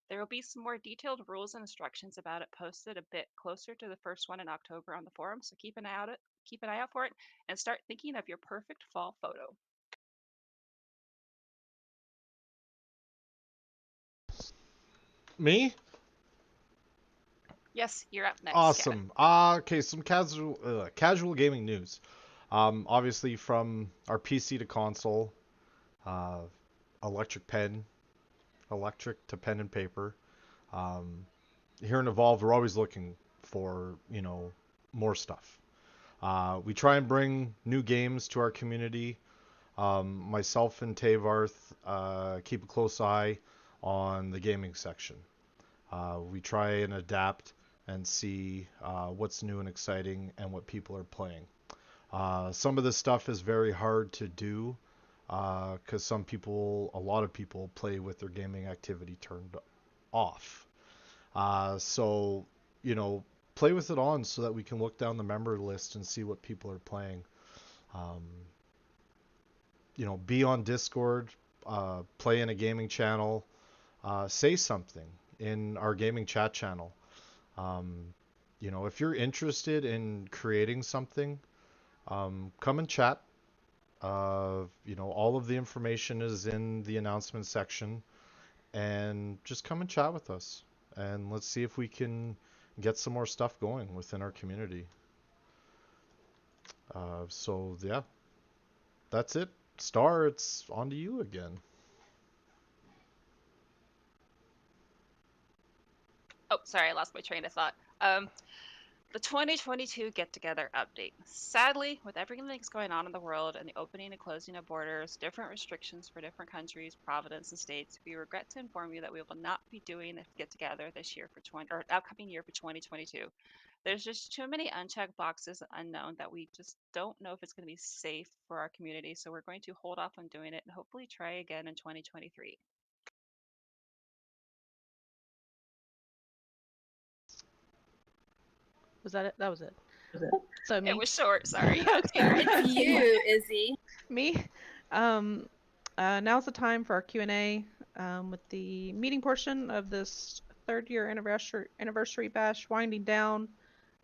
There will be some more detailed rules and instructions about it posted a bit closer to the first one in October on the forum, so keep an eye out for it and start thinking of your perfect fall photo. Me? Yes, you're up next. Awesome. Okay, some casual gaming news. Obviously from our PC to console, electric to pen and paper. Here in Evolve, we're always looking for, more stuff. We try and bring new games to our community. Myself and Tavarth keep a close eye on the gaming section. We try and adapt and see what's new and exciting and what people are playing. Some of this stuff is very hard to do because a lot of people play with their gaming activity turned off. So, play with it on so that we can look down the member list and see what people are playing. Be on Discord, play in a gaming channel, say something in our gaming chat channel. If you're interested in creating something, come and chat. All of the information is in the announcement section, and just come and chat with us. And let's see if we can get some more stuff going within our community. So yeah, that's it. Star, it's on to you again. Oh, sorry, I lost my train of thought. The 2022 get-together update. Sadly, with everything that's going on in the world and the opening and closing of borders, different restrictions for different countries, provinces, and states, we regret to inform you that we will not be doing a get-together this year upcoming year for 2022. There's just too many unchecked boxes unknown that we just don't know if it's going to be safe for our community, so we're going to hold off on doing it and hopefully try again in 2023. Was that it? That was it. So me. It was short. Sorry. It's you, Izzy. Me. Now's the time for our Q&A with the meeting portion of this 3rd year anniversary bash winding down.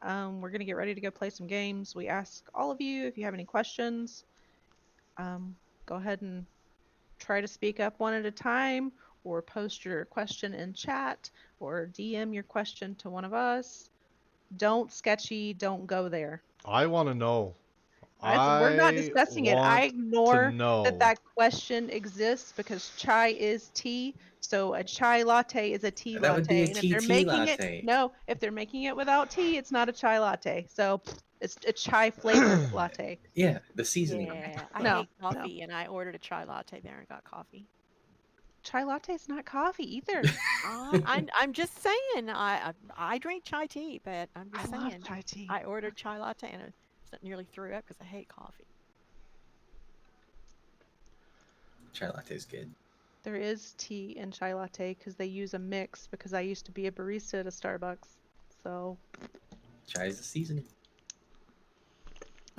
We're gonna get ready to go play some games. We ask all of you if you have any questions. Go ahead and try to speak up one at a time, or post your question in chat, or DM your question to one of us. Don't sketchy, don't go there. I want to know. We're not discussing it. I ignore that question exists because chai is tea. So a chai latte is a tea latte. That would be a And if they're tea making latte. if they're making it without tea, it's not a chai latte. So it's a chai flavored latte. Yeah, the seasoning. Yeah, I No, hate coffee, and I ordered a chai latte there and got coffee. Chai latte is not coffee either. I'm just saying. I drink chai tea, but I'm just saying. Love chai tea. I ordered chai latte and I nearly threw up because I hate coffee. Chai latte is good. There is tea in chai latte because they use a mix, because I used to be a barista at a Starbucks. So Chai is the seasoning.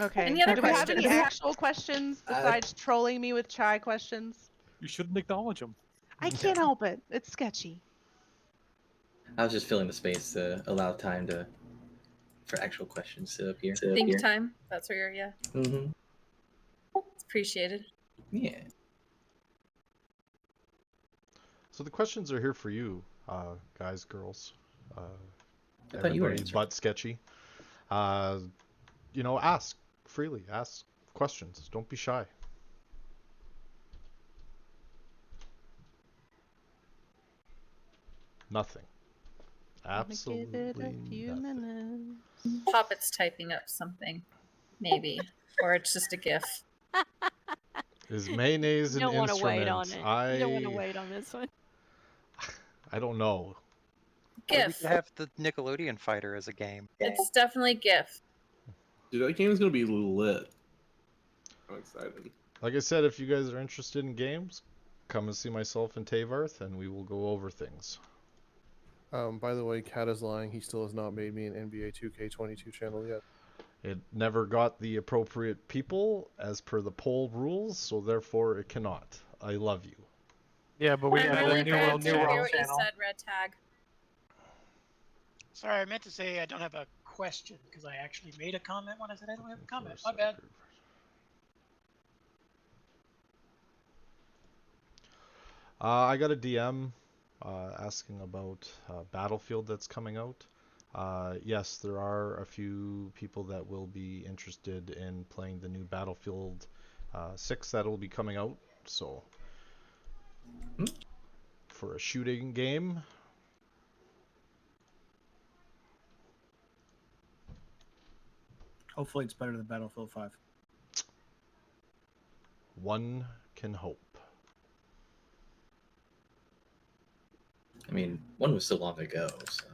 okay. Any other Do we have any questions? actual questions besides trolling me with chai questions? You shouldn't acknowledge them. I can't help it. It's sketchy. I was just filling the space to allow time for actual questions to appear. Think time. That's where you're, Mm-hmm. It's appreciated. Yeah. So the questions are here for you. guys, girls, I thought you were everybody answering. but sketchy. Ask freely, ask questions. Don't be shy. Nothing. Gonna give it Absolutely a few nothing. minutes. Poppet's typing up something, maybe, or it's just a GIF. Is mayonnaise You an don't want to wait on instrument? it. You don't want to wait on this one. I don't know. Or we GIF. could have the Nickelodeon fighter as a game. It's definitely GIF. Dude, that game is gonna be lit. I'm excited. Like I said, if you guys are interested in games, come and see myself and Tavarth, and we will go over things. By the way, Cat is lying. He still has not made me an NBA 2K22 channel yet. It never got the appropriate people as per the poll rules, so therefore it cannot. I love you. Yeah, but we I'm got really a new glad world, to new hear world what you channel. said, Red Tag. Sorry, I meant to say I don't have a question because I actually made a comment when I said I don't have a comment. My bad. I got a DM asking about Battlefield that's coming out. Yes, there are a few people that will be interested in playing the new Battlefield 6 that will be coming out. So, for a shooting game, Hopefully it's better than Battlefield 5. one can hope. I mean, one was so long ago, so.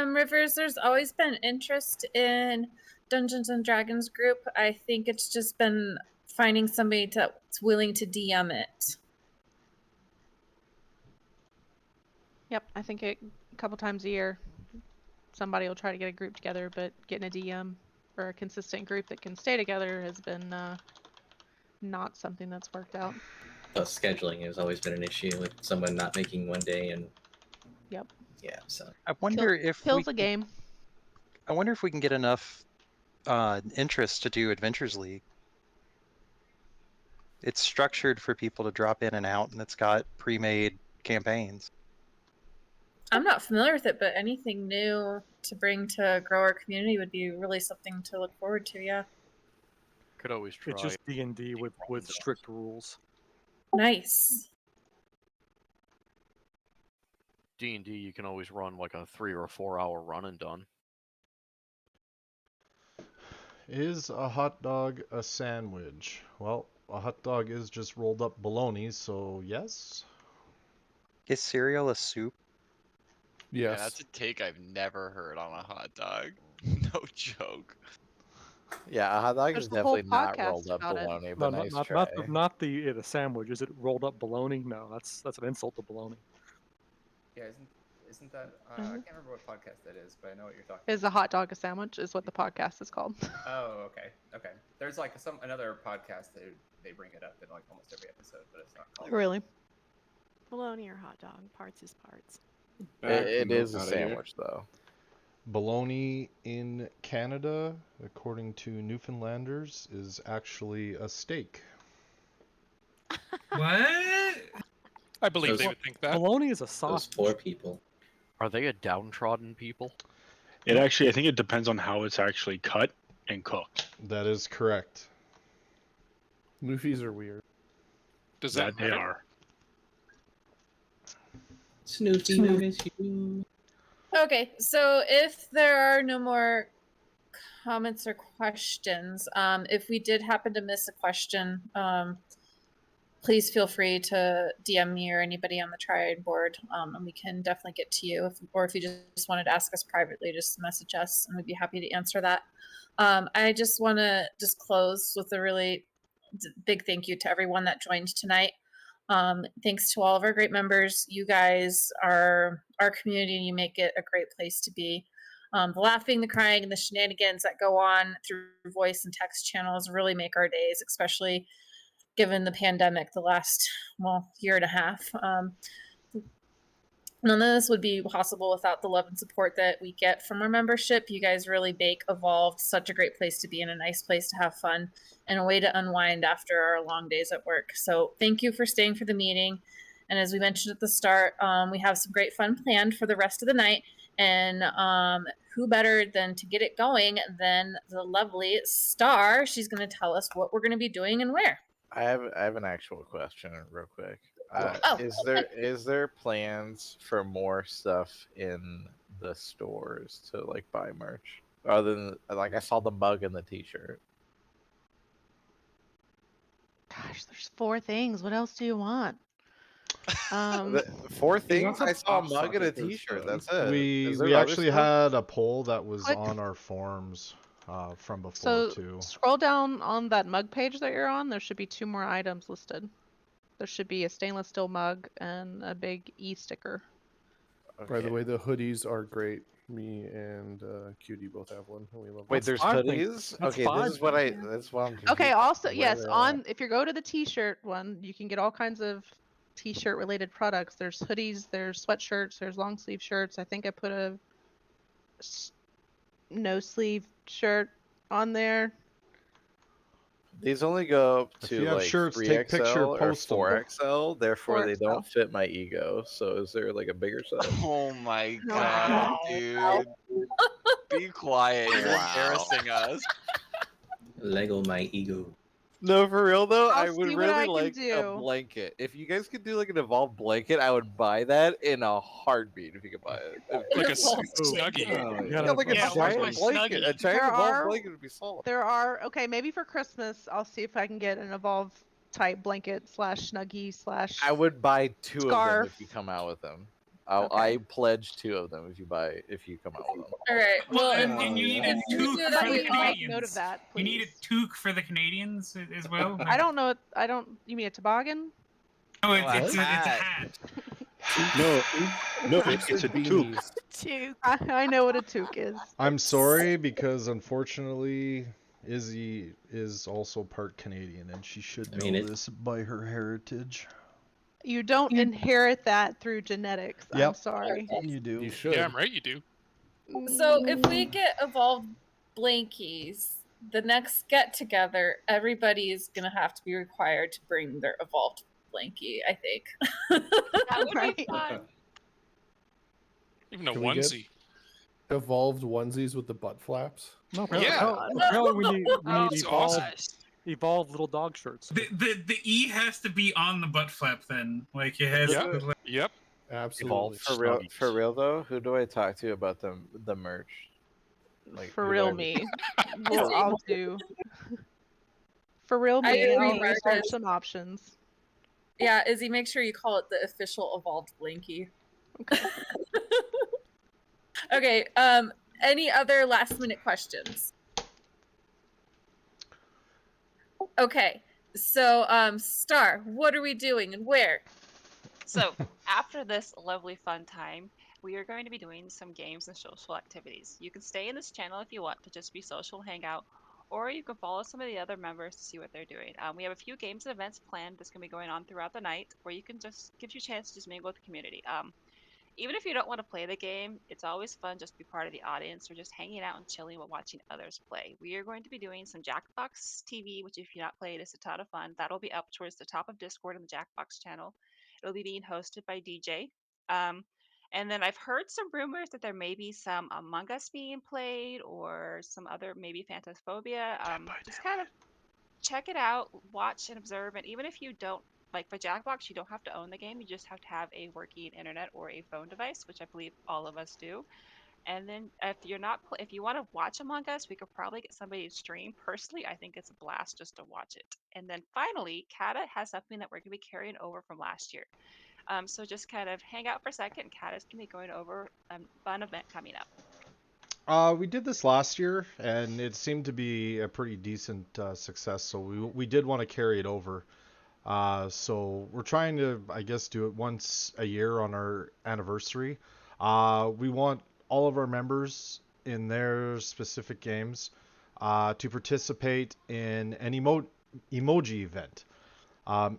Rivers, there's always been interest in Dungeons and Dragons group. I think it's just been finding somebody that's willing to DM it. Yep, I think a couple times a year, somebody will try to get a group together, but getting a DM or a consistent group that can stay together has been not something that's worked out. Plus, scheduling has always been an issue with someone not making one day, and Yep. yeah, so. I wonder if Kills we a game. I wonder if we can get enough interest to do Adventures League. It's structured for people to drop in and out, and it's got pre-made campaigns. I'm not familiar with it, but anything new to bring to grow our community would be really something to look forward to, yeah. Could always try. It's just D&D with strict rules. Nice. D&D, you can always run like a 3 or 4 hour run and done. Is a hot dog a sandwich? Well, a hot dog is just rolled up bologna, so yes. Is cereal a soup? Yes. Yeah, that's a take I've never heard on a hot dog. No joke. Yeah, a hot dog There's is a whole definitely not podcast rolled up about it. bologna, No, but nice try. not the sandwich. Is it rolled up bologna? No, that's an insult to bologna. Yeah, isn't that? I can't remember what podcast that is, but I know what you're talking. Is a hot dog a sandwich? Is what the podcast is called. Oh, okay. There's like another podcast that they bring it up in like almost every episode, but it's not called. Really? Bologna or hot dog, parts is parts. It is a sandwich, though. Bologna in Canada, according to Newfoundlanders, is actually a steak. What? I believe they would think that. Bologna is a Those sausage. poor people. Are they a downtrodden people? It actually, I think it depends on how it's actually cut and cooked. That is correct. Newfies are weird. Does that they are? Snoopy, miss you. Okay, so if there are no more comments or questions, if we did happen to miss a question, please feel free to DM me or anybody on the Triad board, and we can definitely get to you. Or if you just wanted to ask us privately, just message us, and we'd be happy to answer that. I just want to just close with a really big thank you to everyone that joined tonight. Thanks to all of our great members. You guys are our community, and you make it a great place to be. The laughing, the crying, and the shenanigans that go on through voice and text channels really make our days, especially given the pandemic the last, year and a half. None of this would be possible without the love and support that we get from our membership. You guys really make Evolved such a great place to be, and a nice place to have fun and a way to unwind after our long days at work. So thank you for staying for the meeting. And as we mentioned at the start, we have some great fun planned for the rest of the night. And who better than to get it going than the lovely Star? She's going to tell us what we're going to be doing and where. I have an actual question, real quick. Oh, Is there plans for more stuff in the stores to like buy merch other than like I saw the mug and the T-shirt? Gosh, there's 4 things. What else do you want? The 4 things? I saw a mug and a T-shirt. That's it. Is there We other actually stuff? had a poll that was Click. on our forums from before So too. scroll down on that mug page that you're on. There should be 2 more items listed. There should be a stainless steel mug and a big E sticker. By the way, the hoodies are great. Me and QD both have one, and we love them. Wait, there's hoodies? Okay, this is what that's what I'm Okay, confused also, where yes, they're on if you go to the t-shirt one, you can get all kinds of t-shirt related products. There's hoodies, there's sweatshirts, there's long sleeve shirts. I think I put a no sleeve shirt on there. These only go up If to you have like shirts, 3XL take picture, or post 'em. 4XL, therefore they 4XL. don't fit my ego. So is there like a bigger size? Oh my god, dude. Be quiet. You're embarrassing us. Lego my ego. No, for real though, I I'll would see what I really can like a do. blanket. If you guys could do like an evolved blanket, I would buy that in a heartbeat if you could buy it. Like a Evolved snuggie. blanket. Yeah, like a Yeah, where's giant my blanket. Snuggie? A giant There evolved are- blanket would be solid. There are okay, maybe for Christmas I'll see if I can get an evolve type blanket / snuggie / I would buy 2 of them Scarf. if you come out with them. Okay. I pledge 2 of them if you come out with them. All right. Well, Well, and you need a do toque that for the we- Make Canadians. note of that, You need a please. toque for the Canadians as well. I don't know. I don't. You mean a toboggan? Oh, No, it's a hat. hat. No, it's a toque. Two. I know what a toque is. I'm sorry because unfortunately Izzy is also part Canadian and she should I mean, know it- this by her heritage. You don't inherit that through genetics. I'm Yep. sorry. You do. You should. Yeah, I'm right. You do. So if we get evolved blankies, the next get together, everybody is gonna have to be required to bring their evolved blankie. I think. That would Right. be fun. Even a Can we get- onesie. Evolved onesies with the butt flaps. No, Yeah. apparently we need Oh, evolved, gosh. evolved little dog shirts. The E has to be on the butt flap then. Like it has. Yep. to, like, Yep. Absolutely. For real though, who do I talk to about the merch? Like, For who do real, I- me. Well, I'll do. For real, I me. agree, I'll research Marcus. some options. Yeah, Izzy, make sure you call it the official evolved blankie. Okay. Okay. Any other last minute questions? Okay. So, Star, what are we doing and where? So, after this lovely fun time, we are going to be doing some games and social activities. You can stay in this channel if you want to just be social, hang out, or you can follow some of the other members to see what they're doing. We have a few games and events planned that's going to be going on throughout the night where you can just give you a chance to just mingle with the community. Even if you don't want to play the game, it's always fun just to be part of the audience or just hanging out and chilling while watching others play. We are going to be doing some Jackbox TV, which if you're not played, is a ton of fun. That'll be up towards the top of Discord in the Jackbox channel. It'll be being hosted by DJ. And then I've heard some rumors that there may be some Among Us being played or some other maybe Phantasphobia. Just kind of check it out, watch and observe. And even if you don't, like for Jackbox, you don't have to own the game. You just have to have a working internet or a phone device, which I believe all of us do. And then if you're not, if you want to watch Among Us, we could probably get somebody to stream. Personally, I think it's a blast just to watch it. And then finally, Kata has something that we're going to be carrying over from last year. So just kind of hang out for a second. Kata's going to be going over a fun event coming up. We did this last year, and it seemed to be a pretty decent success. So we did want to carry it over. So we're trying to, I guess, do it once a year on our anniversary. We want all of our members in their specific games to participate in an emoji event.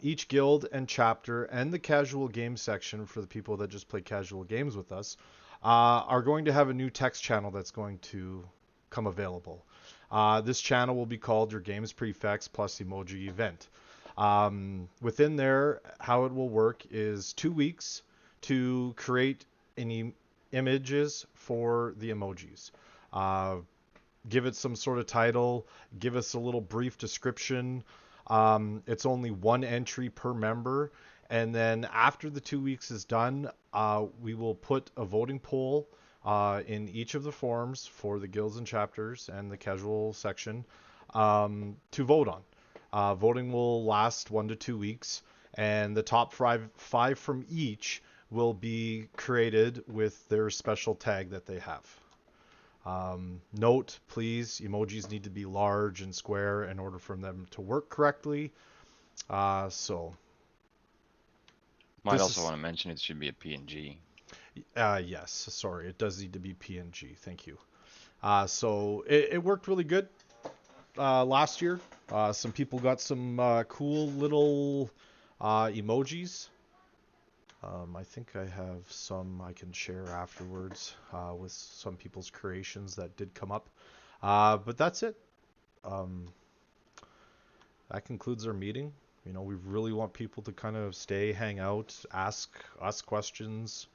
Each guild and chapter and the casual game section for the people that just play casual games with us are going to have a new text channel that's going to come available. This channel will be called Your Games Prefix plus Emoji Event. Within there, how it will work is 2 weeks to create any images for the emojis. Give it some sort of title, give us a little brief description. It's only 1 entry per member. And then after the 2 weeks is done, we will put a voting poll in each of the forums for the guilds and chapters and the casual section to vote on. Voting will last 1 to 2 weeks, and the top five from each will be created with their special tag that they have. Note, please, emojis need to be large and square in order for them to work correctly. So. Might also want to mention it should be a PNG. Yes, sorry, it does need to be PNG. Thank you. So it worked really good last year. Some people got some cool little emojis. I think I have some I can share afterwards with some people's creations that did come up. But that's it. That concludes our meeting. You know, we really want people to kind of stay, hang out, ask us questions,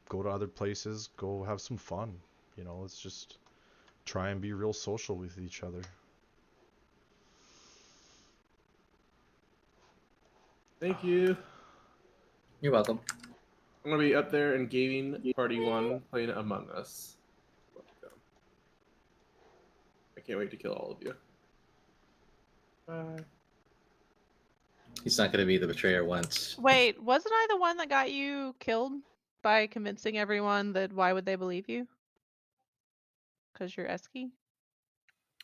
go to other places, go have some fun. You know, let's just try and be real social with each other. Thank you. You're welcome. I'm gonna be up there in gaming party 1 playing Among Us. I can't wait to kill all of you. Bye. He's not going to be the betrayer once. Wait, wasn't I the one that got you killed by convincing everyone that why would they believe you? Because you're Esky?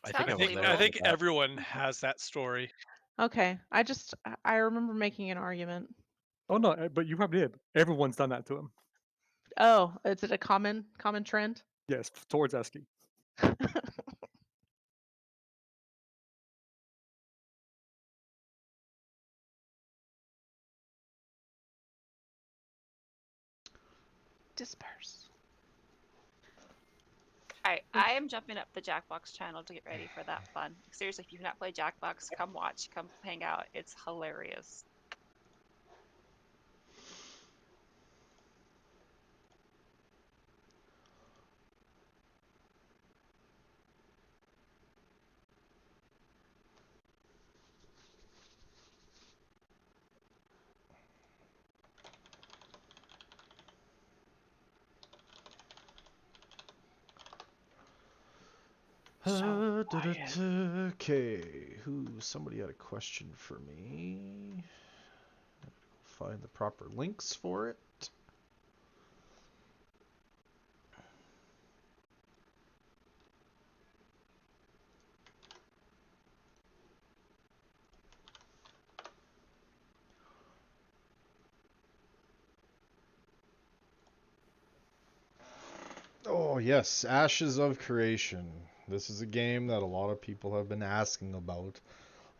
I think everyone has that story. Okay, I remember making an argument. Oh no, but you probably did. Everyone's done that to him. Oh, is it a common trend? Yes, towards Esky. Disperse. Alright, I am jumping up the Jackbox channel to get ready for that fun. Seriously, if you've not played Jackbox, come watch, come hang out. It's hilarious. Okay, somebody had a question for me. Find the proper links for it. Oh yes, Ashes of Creation. This is a game that a lot of people have been asking about.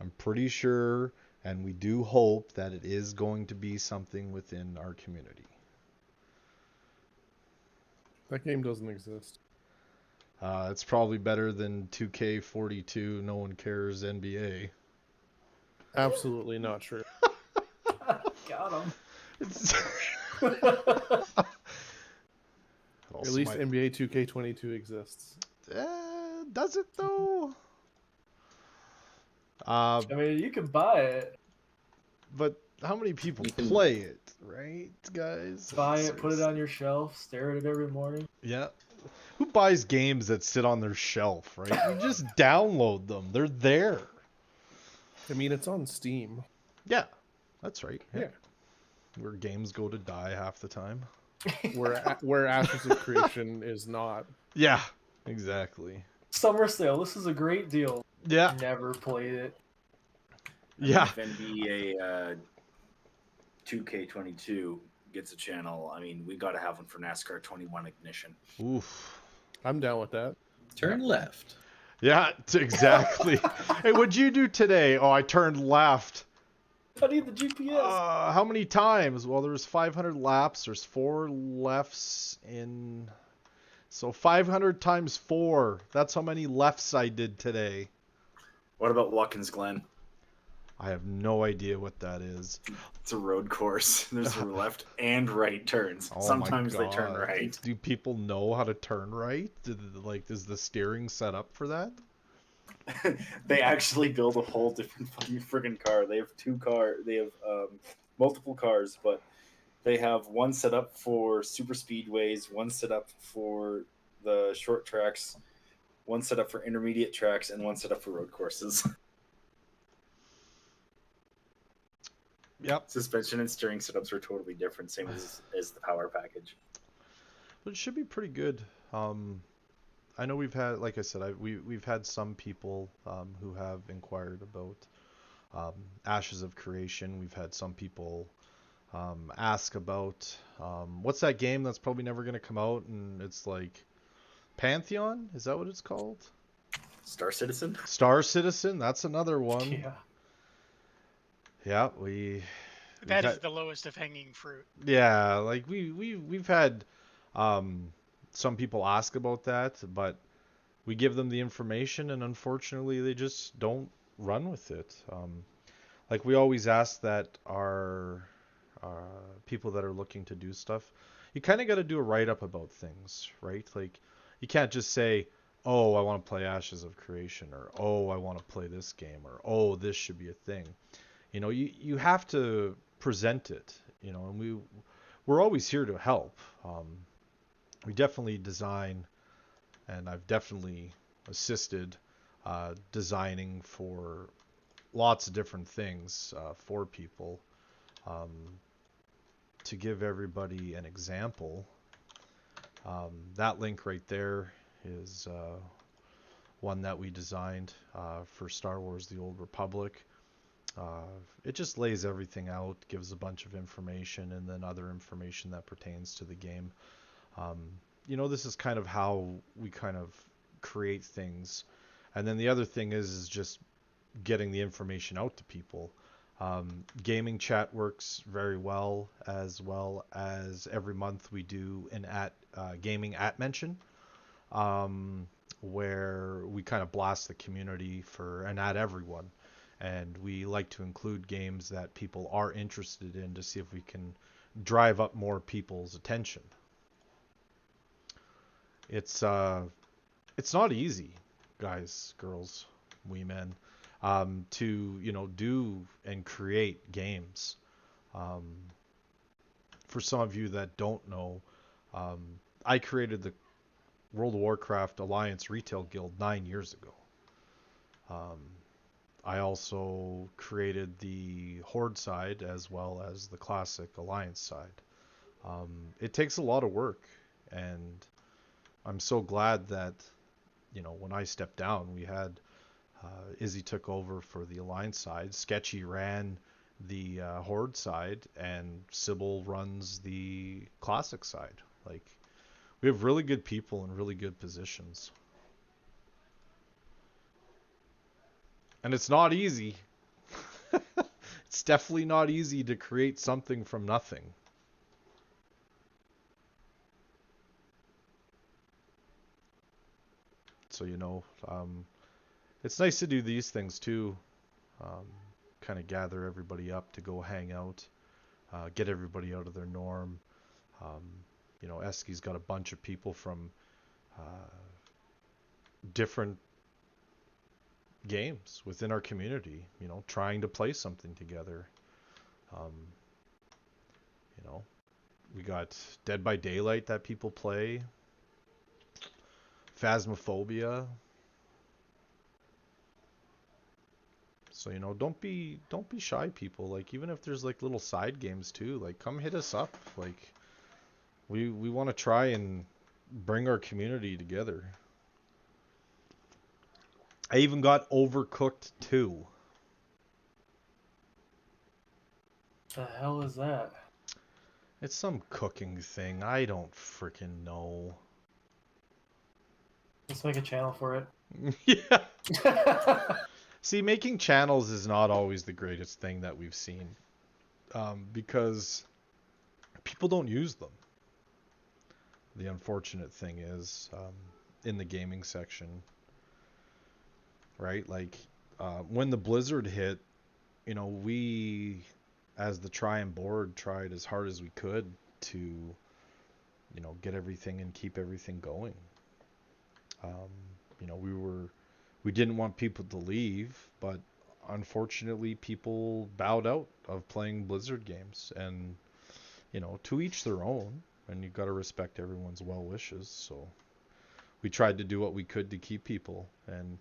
I'm pretty sure, and we do hope, that it is going to be something within our community. That game doesn't exist. It's probably better than 2K42, No One Cares NBA. Absolutely not true. Got him. At least NBA 2K22 exists. Does it though? I mean, you can buy it. But how many people play it, right, guys? Buy it, put it on your shelf, stare at it every morning. Yeah. Who buys games that sit on their shelf, right? You just download them. They're there. I mean, it's on Steam. Yeah, that's right. Yeah. Where games go to die half the time. Where Ashes of Creation is not. Yeah, exactly. Summer sale. This is a great deal. Yeah. Never played it. Yeah. If NBA 2K22 gets a channel, I mean, we got to have one for NASCAR 21 Ignition. Oof. I'm down with that. Turn left. Yeah, exactly. Hey, what'd you do today? Oh, I turned left. I need the GPS. How many times? Well, there's 500 laps. There's 4 lefts in... So 500 times 4. That's how many lefts I did today. What about Watkins Glen? I have no idea what that is. It's a road course. There's left and right turns. Oh Sometimes my they turn God. right. Do people know how to turn right? Is the steering set up for that? They actually build a whole different fucking friggin' car. They have They have multiple cars, but they have one set up for super speedways, one set up for the short tracks, one set up for intermediate tracks, and one set up for road courses. Yep. Suspension and steering setups are totally different, same as the power package. But it should be pretty good. I know we've had, like I said, we've had some people who have inquired about Ashes of Creation. We've had some people ask about what's that game that's probably never going to come out, and it's like Pantheon? Is that what it's called? Star Citizen? Star Citizen, that's another one. Yeah. Yeah, That is the lowest of hanging fruit. yeah, like we've had some people ask about that, but we give them the information, and unfortunately they just don't run with it. Like we always ask that our people that are looking to do stuff, you kind of got to do a write-up about things, right? Like you can't just say, oh, I want to play Ashes of Creation, or oh, I want to play this game, or oh, this should be a thing. You know, you have to present it, you know, and we're always here to help. We definitely design, and I've definitely assisted designing for lots of different things for people. To give everybody an example, that link right there is one that we designed for Star Wars: The Old Republic. It just lays everything out, gives a bunch of information, and then other information that pertains to the game. You know, this is kind of how we kind of create things. And then the other thing is just getting the information out to people. Gaming chat works very well as every month we do an gaming at mention, where we kind of blast the community and at everyone. And we like to include games that people are interested in to see if we can drive up more people's attention. It's not easy, guys, girls, we men, to do and create games. For some of you that don't know, I created the World of Warcraft Alliance Retail Guild 9 years ago. I also created the Horde side as well as the classic Alliance side. It takes a lot of work, and I'm so glad that, when I stepped down, we had Izzy took over for the Alliance side, Sketchy ran the Horde side, and Sybil runs the classic side. Like, we have really good people in really good positions. And it's not easy. It's definitely not easy to create something from nothing. So, it's nice to do these things too. Kind of gather everybody up to go hang out, get everybody out of their norm. Eski's got a bunch of people from different games within our community, trying to play something together. We got Dead by Daylight that people play, Phasmophobia. So don't be shy, people. Like, even if there's like little side games too, like, come hit us up. Like, we want to try and bring our community together. I even got Overcooked 2. The hell is that? It's some cooking thing. I don't freaking know. Let's make a channel for it. Yeah. See, making channels is not always the greatest thing that we've seen, because people don't use them. The unfortunate thing is, in the gaming section, right? Like, when the blizzard hit you know, we, as the Triumph board, tried as hard as we could to, you know, get everything and keep everything going. You know, we didn't want people to leave, but unfortunately people bowed out of playing Blizzard games, and, you know, to each their own, and you've got to respect everyone's well wishes. So we tried to do what we could to keep people, and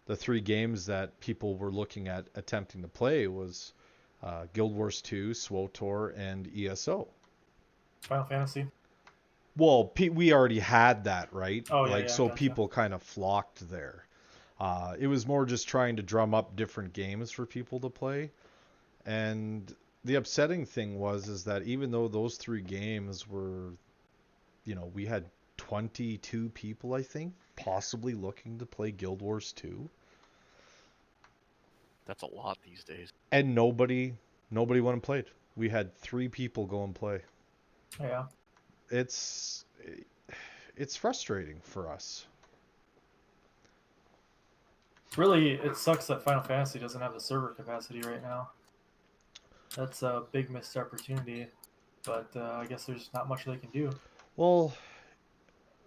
the 3 games that people were looking at attempting to play was Guild Wars 2, SWTOR, and ESO. Final Fantasy. Well, we already had that, right? Oh, yeah, like, yeah, so gotcha. people kind of flocked there. It was more just trying to drum up different games for people to play. And the upsetting thing is that even though those 3 games were, you know, we had 22 people, I think, possibly looking to play Guild Wars 2. That's a lot these days. And nobody went and played. We had 3 people go and play. Yeah. It's frustrating for us. Really, it sucks that Final Fantasy doesn't have the server capacity right now. That's a big missed opportunity, but I guess there's not much they can do. Well,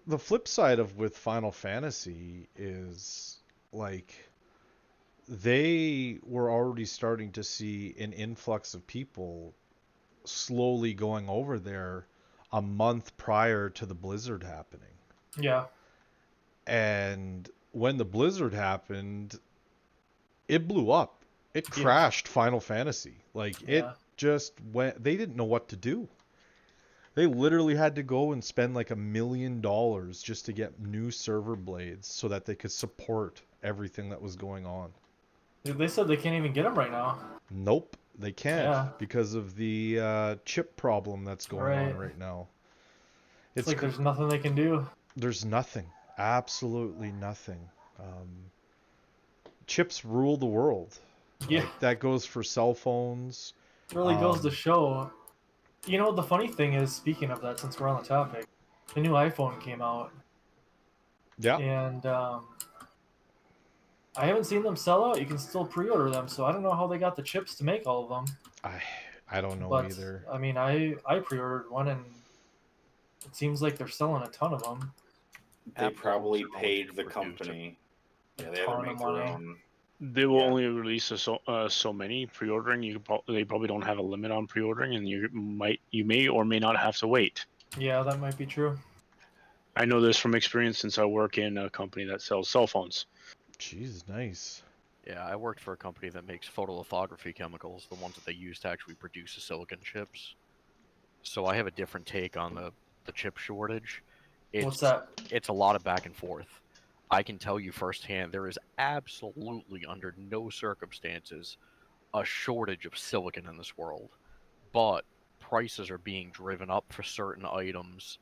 the flip side of with Final Fantasy is, like, they were already starting to see an influx of people slowly going over there a month prior to the Blizzard happening. Yeah. And when the Blizzard happened, it blew up. It crashed Final Fantasy. Like, it just went... They didn't know what to do. They literally had to go and spend like $1 million just to get new server blades so that they could support everything that was going on. They said they can't even get them right now. Nope, they can't, Yeah. because of the chip problem that's going on right now. It's like there's nothing they can do. There's nothing. Absolutely nothing. Chips rule the world. Yeah. Like, that goes for cell phones. It really goes to show. You know, the funny thing is, speaking of that, since we're on the topic, the new iPhone came out. Yeah. And I haven't seen them sell out. You can still pre-order them, so I don't know how they got the chips to make all of them. I don't know But, either. I mean, I pre-ordered one, and it seems like they're selling a ton of them. They probably paid the company. Yeah, they had to ton of make their money. own. They will only release so many pre-ordering. They probably don't have a limit on pre-ordering, and you may or may not have to wait. Yeah, that might be true. I know this from experience since I work in a company that sells cell phones. Jeez, nice. Yeah, I worked for a company that makes photolithography chemicals, the ones that they use to actually produce the silicon chips. So I have a different take on the chip shortage. What's that? It's a lot of back and forth. I can tell you firsthand, there is absolutely, under no circumstances, a shortage of silicon in this world. But prices are being driven up for certain items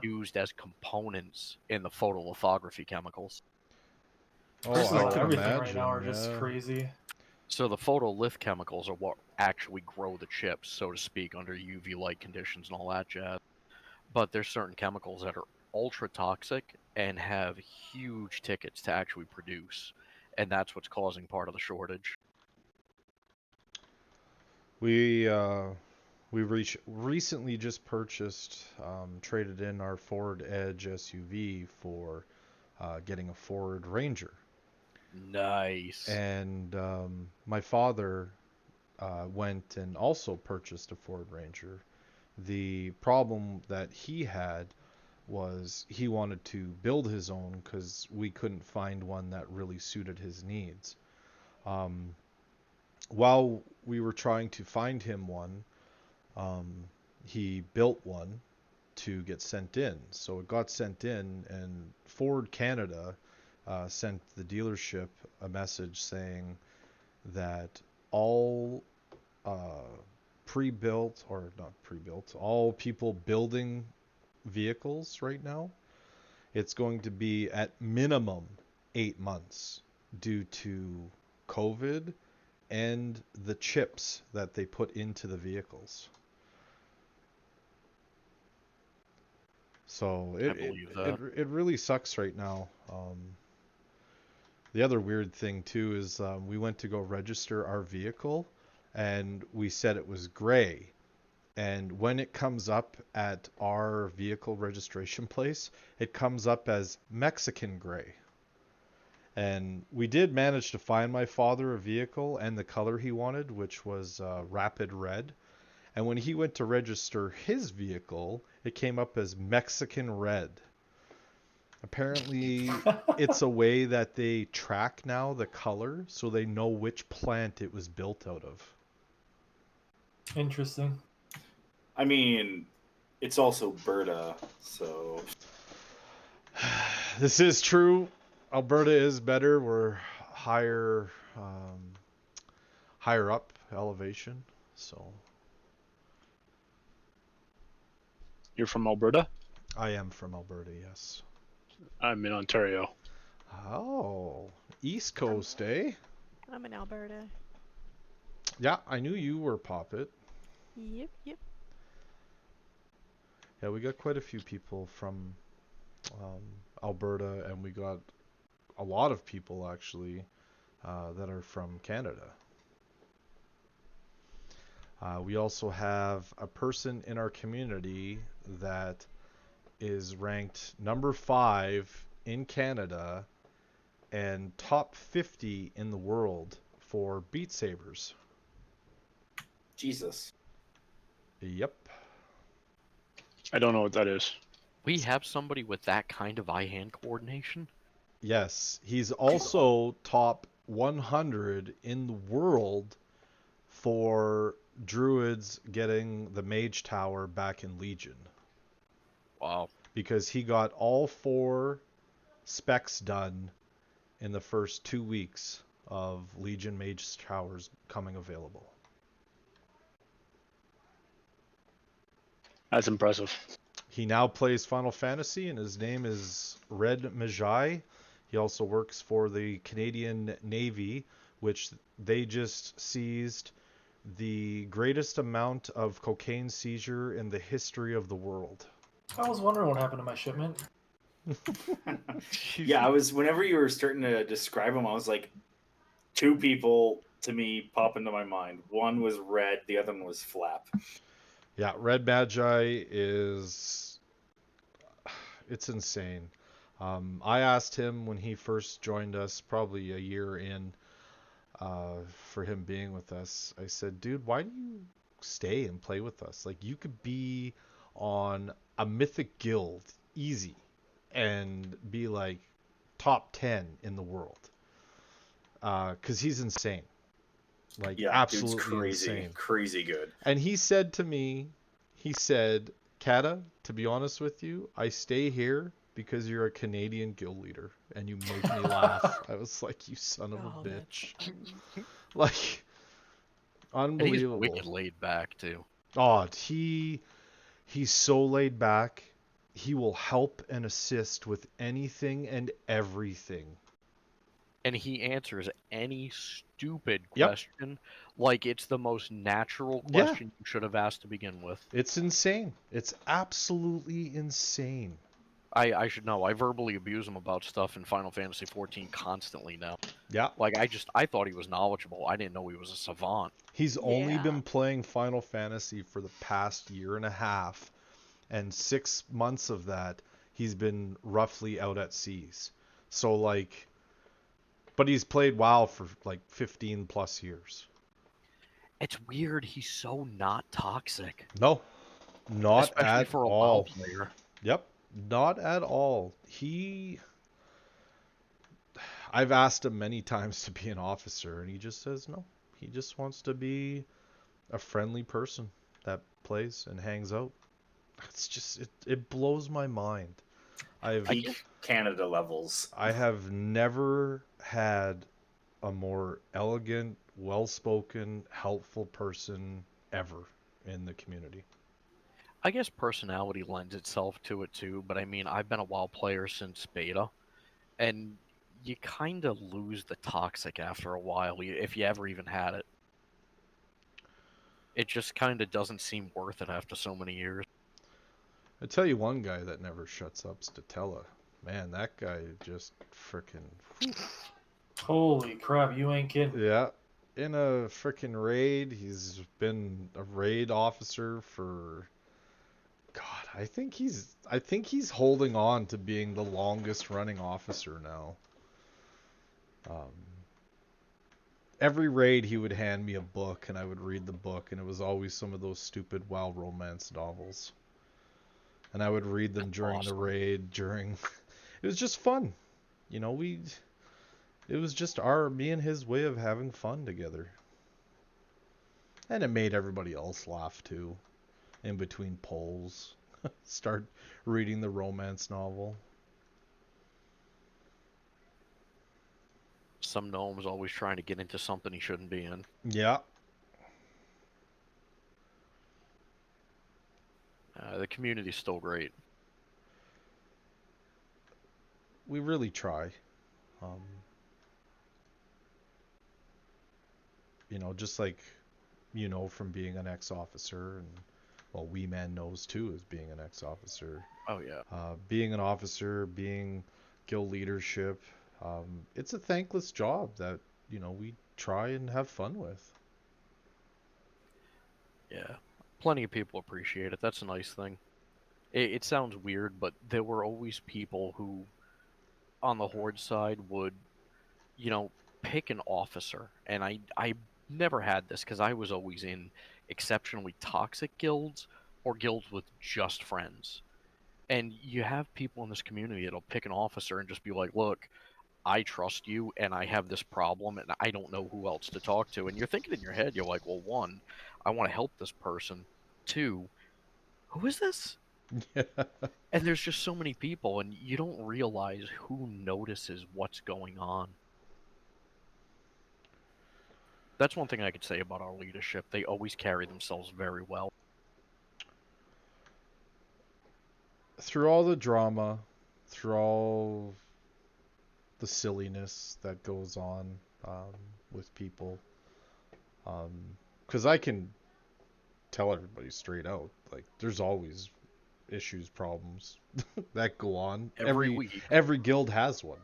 used as components in the photolithography chemicals. Prices of everything right now are just crazy. So the photolith chemicals are what actually grow the chips, so to speak, under UV light conditions and all that jazz. But there's certain chemicals that are ultra toxic and have huge tickets to actually produce, and that's what's causing part of the shortage. We recently just purchased, traded in our Ford Edge SUV for getting a Ford Ranger. Nice. And my father went and also purchased a Ford Ranger. The problem that he had was he wanted to build his own because we couldn't find one that really suited his needs. While we were trying to find him one, he built one to get sent in. So it got sent in, and Ford Canada sent the dealership a message saying that all pre-built, or not pre-built, all people building vehicles right now, it's going to be at minimum 8 months due to COVID and the chips that they put into the vehicles. So it really sucks right now. The other weird thing too is we went to go register our vehicle. and we said it was gray. And when it comes up at our vehicle registration place, it comes up as Mexican gray. And we did manage to find my father a vehicle and the color he wanted, which was Rapid Red. And when he went to register his vehicle, it came up as Mexican Red. Apparently, it's a way that they track now the color, so they know which plant it was built out of. Interesting. I mean, it's also Berta, so... This is true. Alberta is better. We're higher up elevation, so... You're from Alberta? I am from Alberta, yes. I'm in Ontario. Oh, East Coast, eh? I'm in Alberta. Yeah, I knew you were Poppet. Yep. Yeah, we got quite a few people from Alberta, and we got a lot of people, actually, that are from Canada. We also have a person in our community that is ranked number 5 in Canada and top 50 in the world for Beat Sabers. Jesus. Yep. I don't know what that is. We have somebody with that kind of eye-hand coordination? Yes, he's also top 100 in the world for druids getting the mage tower back in Legion. Wow. Because he got all 4 specs done in the first 2 weeks of Legion mage towers coming available. That's impressive. He now plays Final Fantasy, and his name is Red Majai. He also works for the Canadian Navy, which they just seized the greatest amount of cocaine seizure in the history of the world. I was wondering what happened to my shipment. Yeah, whenever you were starting to describe them, I was like, 2 people to me pop into my mind. One was Red, the other one was Flap. Yeah, Red Magi it's insane. I asked him when he first joined us, probably a year in, for him being with us. I said, dude, why do you stay and play with us? Like, you could be on a mythic guild, easy, and be like top 10 in the world. Because he's insane. Like, Yeah, absolutely dude's crazy, insane. crazy good. And he said to me, Kata, to be honest with you, I stay here because you're a Canadian guild leader and you make me laugh. I was like, you son of a bitch. Like, unbelievable. And he's wicked laid back, too. Oh, he's so laid back. He will help and assist with anything and everything. And he answers any stupid Yep. question like it's the most natural Yeah. question you should have asked to begin with. It's insane. It's absolutely insane. I should know. I verbally abuse him about stuff in Final Fantasy XIV constantly now. Yeah. Like, I thought he was knowledgeable. I didn't know he was a savant. He's only been playing Final Fantasy for the past year and a half, and 6 months of that, he's been roughly out at seas. So, like, but he's played WoW for, like, 15 plus years. It's weird. He's so not toxic. No, not Especially at for a WoW all. player. Yep, not at all. I've asked him many times to be an officer, and he just says no. He just wants to be a friendly person that plays and hangs out. It's just, it blows my mind. Peak Canada levels. I have never had a more elegant, well-spoken, helpful person ever in the community. I guess personality lends itself to it too, but I mean, I've been a WoW player since beta, and you kind of lose the toxic after a while, if you ever even had it. It just kind of doesn't seem worth it after so many years. I tell you one guy that never shuts up, Statella. Man, that guy just frickin'... Holy crap, you ain't kidding. Yeah. in a freaking raid. He's been a raid officer for, God, I think he's holding on to being the longest running officer now. Every raid he would hand me a book and I would read the book, and it was always some of those stupid WoW romance novels. And I would read them during the raid, it was just fun. You know, it was just me and his way of having fun together. And it made everybody else laugh too. In between polls. Start reading the romance novel. Some gnome's always trying to get into something he shouldn't be in. Yeah. The community's still great. We really try. You know, just like, you know, from being an ex-officer, and well, Wee Man knows too, as being an ex-officer. Oh yeah. Being an officer, being guild leadership, it's a thankless job that, you know, we try and have fun with. Yeah. Plenty of people appreciate it. That's a nice thing. It sounds weird, but there were always people who, on the Horde side, would, you know, pick an officer. And I never had this because I was always in exceptionally toxic guilds or guilds with just friends. And you have people in this community that'll pick an officer and just be like, look, I trust you and I have this problem and I don't know who else to talk to. And you're thinking in your head, you're like, well, one, I want to help this person. Two, who is this? And there's just so many people, and you don't realize who notices what's going on. That's one thing I could say about our leadership. They always carry themselves very well. Through all the drama, through all the silliness that goes on with people, because I can tell everybody straight out, like, there's always issues, problems that go on. Every week. Every guild has one.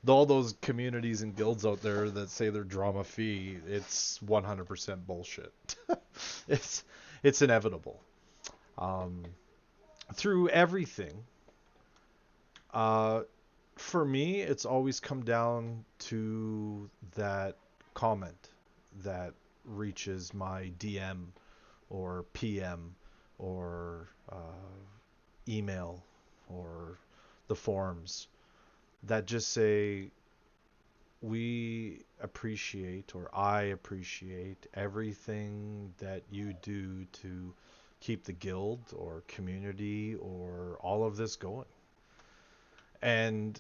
All those communities and guilds out there that say they're drama-free, it's 100% bullshit. It's inevitable. Through everything, for me, it's always come down to that comment that reaches my DM or PM or email or the forums that just say, we appreciate, or I appreciate everything that you do to keep the guild or community or all of this going. And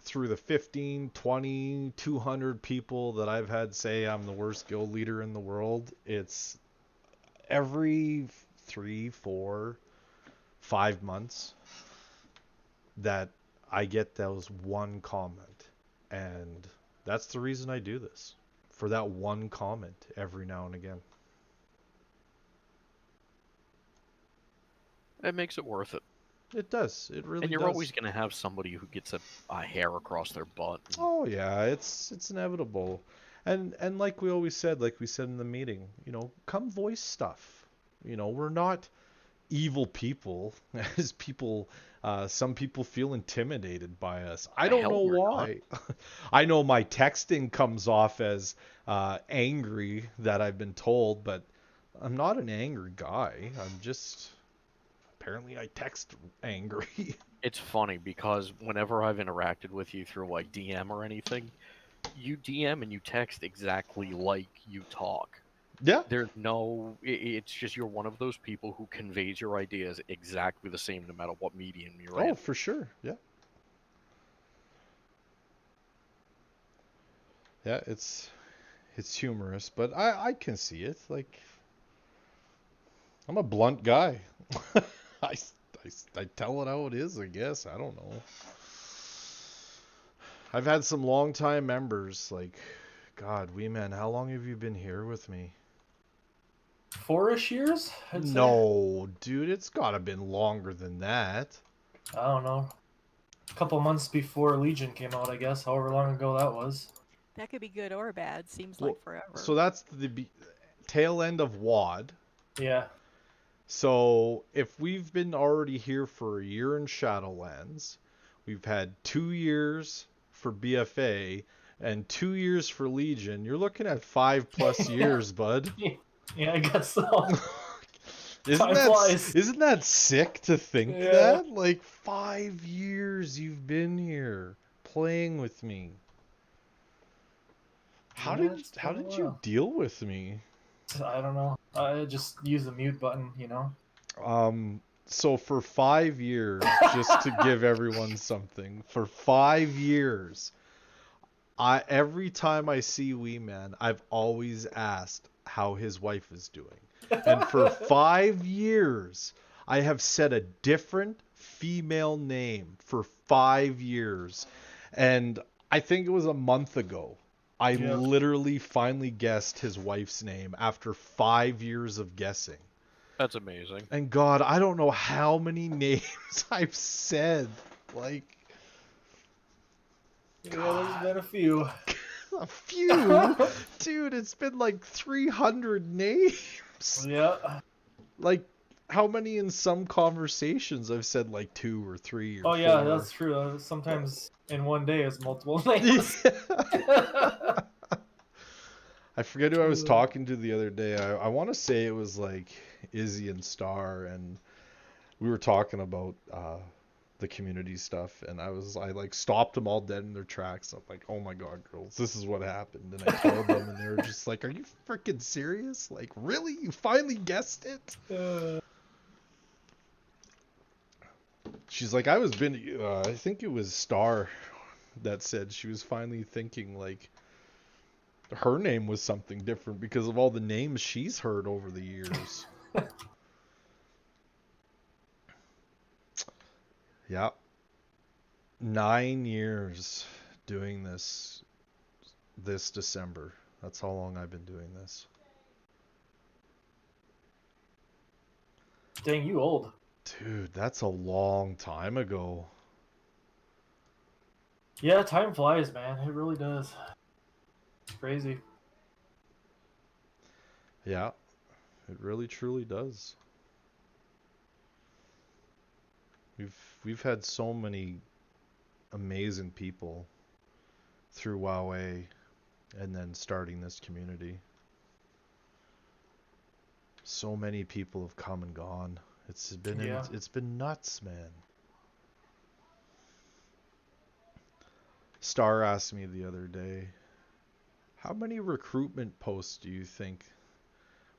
through the 15, 20, 200 people that I've had say I'm the worst guild leader in the world, it's every 3, 4, 5 months that I get those one comment. And that's the reason I do this. For that one comment every now and again. It makes it worth it. It does. It really does. And you're always going to have somebody who gets a hair across their butt. Oh yeah, it's inevitable. And like we always said, like we said in the meeting, you know, come voice stuff. You know, we're not evil people, as people, some people feel intimidated by us. I don't know why. I know my texting comes off as angry, that I've been told, but I'm not an angry guy. I'm just, apparently I text angry. It's funny because whenever I've interacted with you through like DM or anything, you DM and you text exactly like you talk. Yeah. There's no, it's just you're one of those people who conveys your ideas exactly the same no matter what medium you're in. Oh, for sure. Yeah. Yeah, it's humorous, but I can see it. Like, I'm a blunt guy. I tell it how it is, I guess. I don't know. I've had some long-time members, like, God, Wee Man, how long have you been here with me? 4-ish years? I'd say. No, dude, it's gotta been longer than that. I don't know. A couple months before Legion came out, I guess, however long ago that was. That could be good or bad. Seems Well, like forever. so that's the tail end of WAD. Yeah. So if we've been already here for a year in Shadowlands, we've had 2 years for BFA and 2 years for Legion. You're looking at 5+ years, bud. Yeah, I guess so. Isn't that sick to think Yeah. that? Like 5 years you've been here playing with me. How Yeah, did it's been a you while. deal with me? I don't know. I just use the mute button, you know. So for 5 years, just to give everyone something, for 5 years, every time I see Wee Man, I've always asked how his wife is doing. And for 5 years, I have said a different female name for 5 years. And I think it was a month ago, I literally finally guessed his wife's name after 5 years of guessing. That's amazing. And God, I don't know how many names I've said. Like, Yeah, there's been a few. a few? Dude, it's been like 300 names. Yeah. Like, how many in some conversations I've said like 2 or 3 or Oh yeah, 4. that's true. Sometimes in one day is multiple names. I forget who I was talking to the other day. I want to say it was like Izzy and Star, and we were talking about the community stuff, and I like stopped them all dead in their tracks. I'm like, oh my God, girls, this is what happened. And I told them, and they were just like, are you freaking serious? Like, really? You finally guessed it? She's like, I think it was Star that said she was finally thinking like her name was something different because of all the names she's heard over the years. Yeah. 9 years doing this December. That's how long I've been doing this. Dang, you old. Dude, that's a long time ago. Yeah, time flies, man. It really does. It's crazy. Yeah. It really truly does. We've had so many amazing people through WoWA and then starting this community. So many people have come and gone. It's been nuts, man. Star asked me the other day, how many recruitment posts do you think,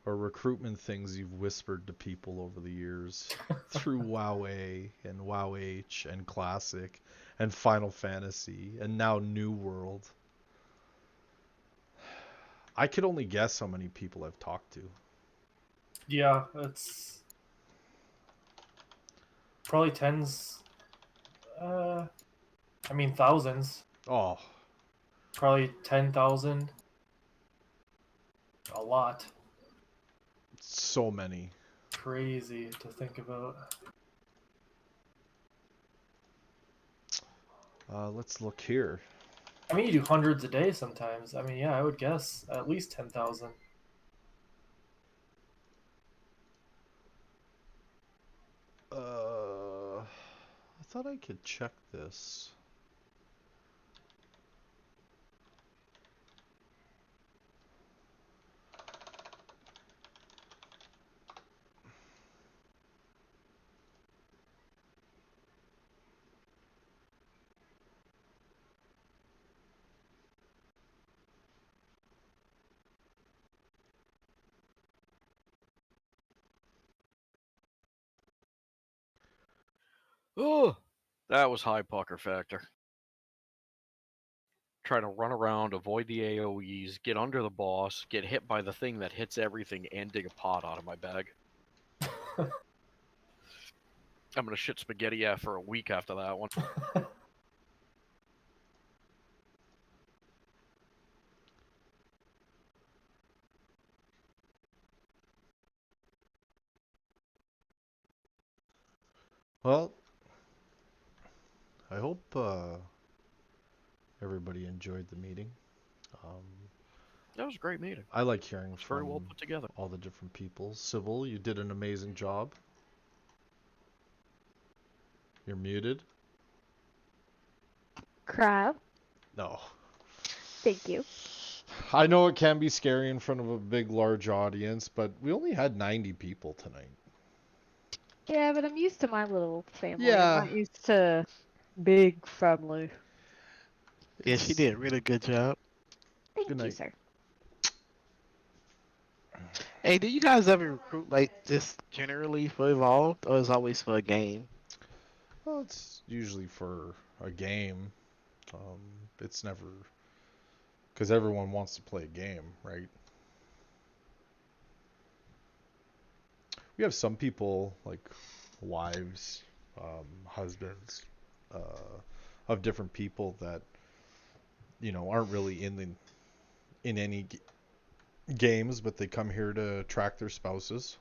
or recruitment things you've whispered to people over the years through WoWA and WoWH and Classic and Final Fantasy and now New World? I could only guess how many people I've talked to. Yeah, it's probably tens. I mean thousands. Oh. Probably 10,000. A lot. So many. Crazy to think about. Let's look here. I mean, you do hundreds a day sometimes. I mean, yeah, I would guess at least 10,000. I thought I could check this. Oh, that was high pucker factor. Trying to run around, avoid the AoEs, get under the boss, get hit by the thing that hits everything, and dig a pot out of my bag. I'm gonna shit spaghetti out for a week after that one. Well, I hope everybody enjoyed the meeting. That was a great meeting. I like hearing It's very from well put together. all the different people. Sybil, you did an amazing job. You're muted. Crab. No. Thank you. I know it can be scary in front of a big, large audience, but we only had 90 people tonight. Yeah, but I'm used to my little family. Yeah. I'm not used to big family. Yeah, she did a really good job. Thank Good you, night. sir. Hey, do you guys ever recruit like just generally for Evolved, or is it always for a game? Well, it's usually for a game. It's never... Because everyone wants to play a game, right? We have some people, like wives, husbands, of different people that, you know, aren't really in any games, but they come here to track their spouses.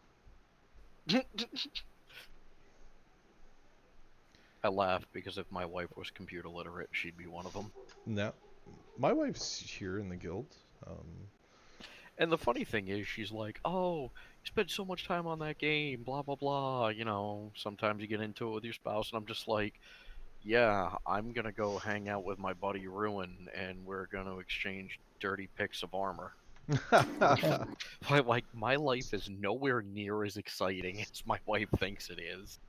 I laugh because if my wife was computer literate, she'd be one of them. No, my wife's here in the guild. And the funny thing is, she's like, "Oh, you spend so much time on that game, blah blah blah." You know, sometimes you get into it with your spouse, and I'm just like, "Yeah, I'm gonna go hang out with my buddy Ruin, and we're gonna exchange dirty pics of armor." Like, my life is nowhere near as exciting as my wife thinks it is.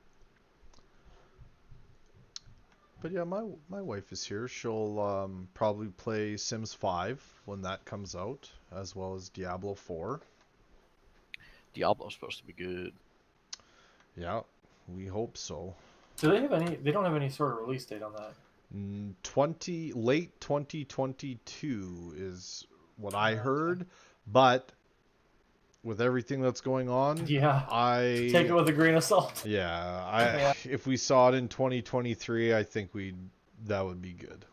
But yeah, my wife is here. She'll probably play Sims 5 when that comes out, as well as Diablo 4. Diablo's supposed to be good. Yeah, we hope so. Do they have any? They don't have any sort of release date on that. Late 2022 is what I heard, but with everything that's going on, Yeah, I take it with a grain of salt. Yeah, if we saw it in 2023, I think that would be good.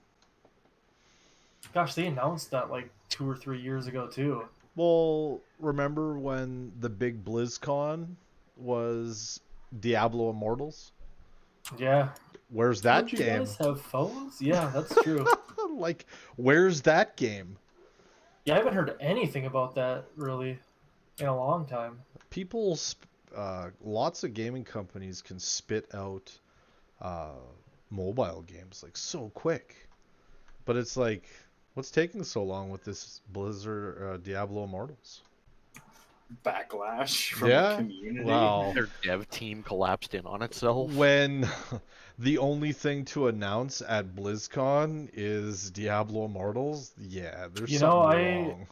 Gosh, they announced that like 2 or 3 years ago too. Well, remember when the big BlizzCon was Diablo Immortals? Yeah. Where's that Don't you game? guys have phones? Yeah, that's true. Like, where's that game? Yeah, I haven't heard anything about that really in a long time. People, lots of gaming companies can spit out mobile games like so quick, but it's like, what's taking so long with this Blizzard Diablo Immortals? Backlash from the community. Wow. Their dev team collapsed in on itself. When the only thing to announce at BlizzCon is Diablo Immortals, yeah, there's something wrong.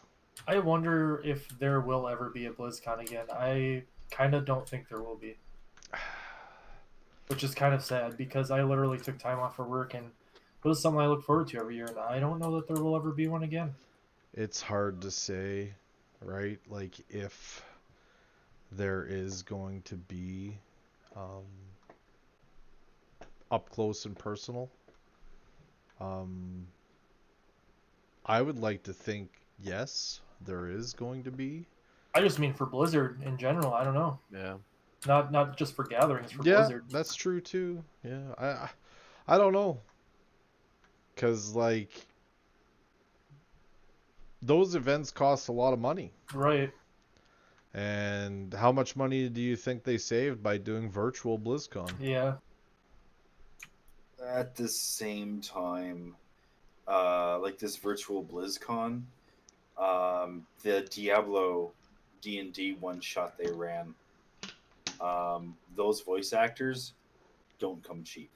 I wonder if there will ever be a BlizzCon again. I kind of don't think there will be. Which is kind of sad because I literally took time off for work and it was something I look forward to every year, and I don't know that there will ever be one again. It's hard to say, right? Like, if there is going to be up close and personal. I would like to think, yes, there is going to be. I just mean for Blizzard in general. I don't know. Yeah. Not just for gatherings, for Yeah, Blizzard. that's true too. Yeah, I don't know. Because, like, those events cost a lot of money. Right. And how much money do you think they saved by doing virtual BlizzCon? Yeah. At the same time, like this virtual BlizzCon, the Diablo D&D one shot they ran, those voice actors don't come cheap.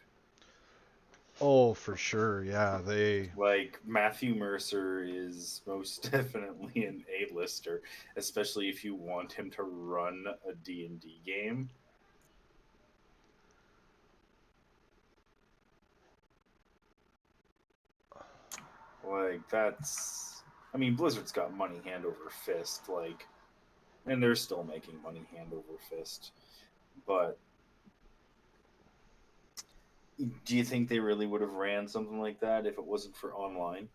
Oh, for sure. Yeah, they... Like, Matthew Mercer is most definitely an A-lister, especially if you want him to run a D&D game. Like, that's... I mean, Blizzard's got money hand over fist, like... And they're still making money hand over fist. But... Do you think they really would have ran something like that if it wasn't for online?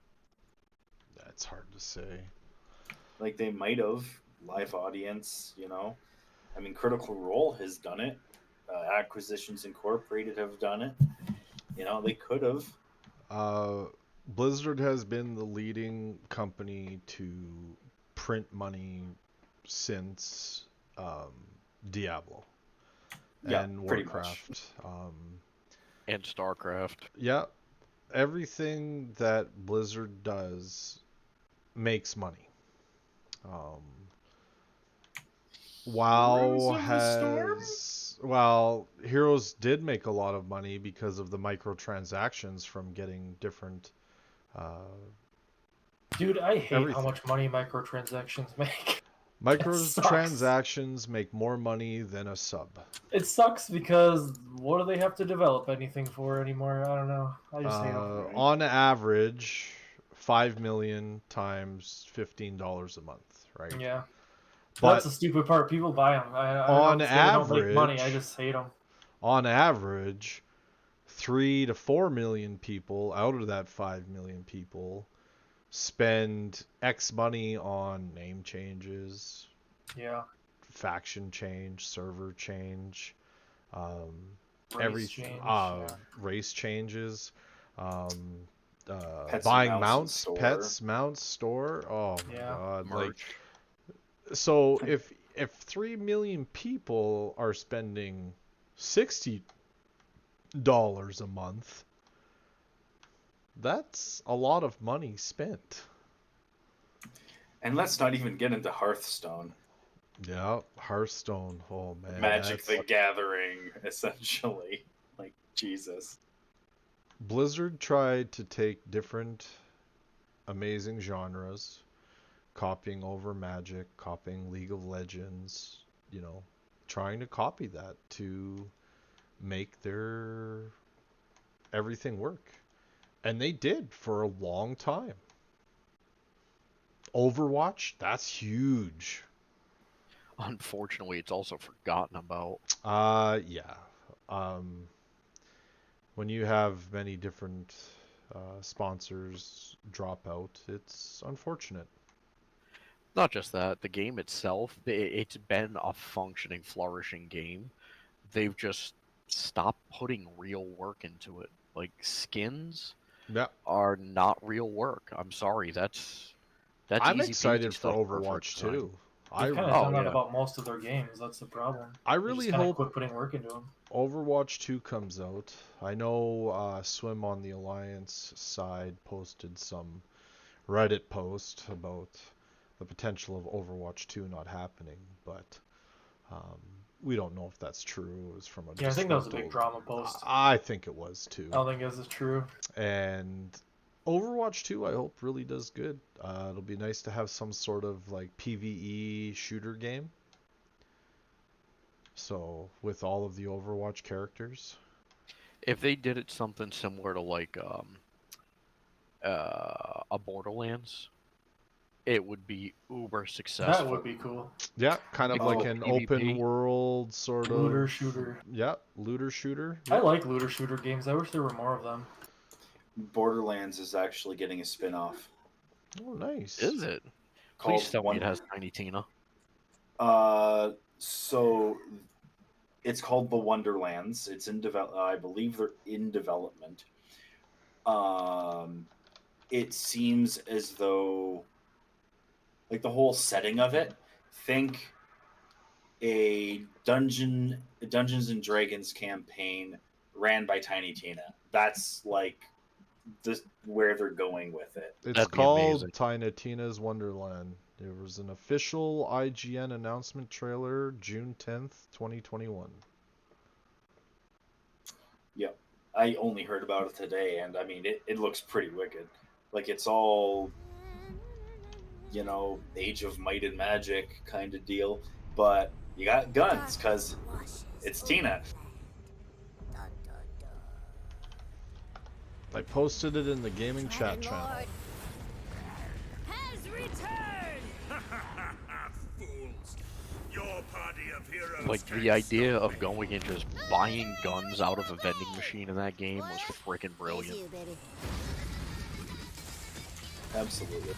That's hard to say. Like, they might have. Live audience, you know? I mean, Critical Role has done it. Acquisitions Incorporated have done it. You know, they could have. Blizzard has been the leading company to print money since Diablo Yeah, and pretty much. Warcraft. And StarCraft. Yeah, everything that Blizzard does makes money. WoW has, well, Heroes did make a lot of money because of the microtransactions from getting different. Dude, I hate everything. how much money microtransactions make. Microtransactions make more money than a sub. It sucks because what do they have to develop anything for anymore? I don't know. I just hate them. On average, 5 million times $15 a month, right? Yeah. But That's the stupid part. People buy them. I on don't say they don't average, make money. I just hate them. On average, 3 to 4 million people out of that 5 million people spend X money on name changes, Yeah. faction change, server change, Race change, race changes, Pets buying and mounts, store. pets, mounts, store. Oh my Yeah. god! Merch. Like, so if 3 million people are spending $60 a month, that's a lot of money spent. And let's not even get into Hearthstone. Yeah, Hearthstone. Oh man, Magic that's- the Gathering, essentially. Like, Jesus. Blizzard tried to take different amazing genres, copying over Magic, copying League of Legends, you know, trying to copy that to make their everything work. And they did for a long time. Overwatch, that's huge. Unfortunately, it's also forgotten about. Yeah. When you have many different sponsors drop out, it's unfortunate. Not just that, the game itself, it's been a functioning, flourishing game. They've just stopped putting real work into it. Like, skins are not real work. I'm sorry, that's I'm easy excited peasy for stuff Overwatch design. 2. They've kind of done that about most of their games. That's the problem. I They really just kinda hope quit putting work into them. Overwatch 2 comes out. I know Swim on the Alliance side posted some Reddit post about the potential of Overwatch 2 not happening, but we don't know if that's true. It was from a Yeah, I think that was a big disgruntled- drama post. I think it was too. I don't think this is true. And Overwatch 2, I hope, really does good. It'll be nice to have some sort of like PvE shooter game. So with all of the Overwatch characters. If they did it something similar to like a Borderlands, it would be uber successful. That would be cool. Yeah, kind of like an PvP. open world sort of Looter shooter. Yeah, looter shooter. I like looter shooter games. I wish there were more of them. Borderlands is actually getting a spin-off. Oh, nice. Is it? Called Please tell me it has Tiny Tina. So it's called The Wonderlands. It's in I believe they're in development. It seems as though, like, the whole setting of it, think a Dungeons and Dragons campaign ran by Tiny Tina. That's like where they're going with it. It's called Tiny Tina's Wonderland. There was an official IGN announcement trailer June 10th, 2021. Yep. I only heard about it today, and I mean, it looks pretty wicked. Like, it's all, you know, Age of Might and Magic kind of deal, but you got guns, because it's Tina. I posted it in the gaming chat channel. Has returned! Fools! Your party of heroes Like, the idea of going and just buying guns out of a vending machine in that game was freaking brilliant. Absolutely.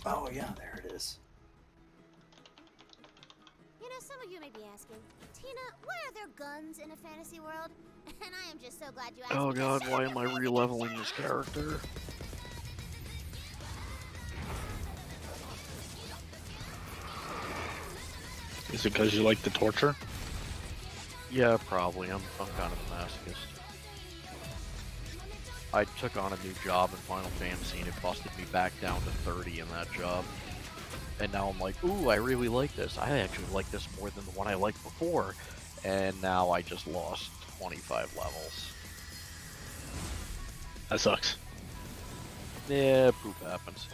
Oh yeah, there it is. You know, some of you may be asking, Tina, why are there guns in a fantasy world? And I am just so glad you asked. Oh because god, why am I re-leveling this character? Is it because you like the torture? Yeah, probably. I'm kind of a masochist. I took on a new job in Final Fantasy and it busted me back down to 30 in that job. And now I'm like, ooh, I really like this. I actually like this more than the one I liked before. And now I just lost 25 levels. That sucks. Yeah, poop happens.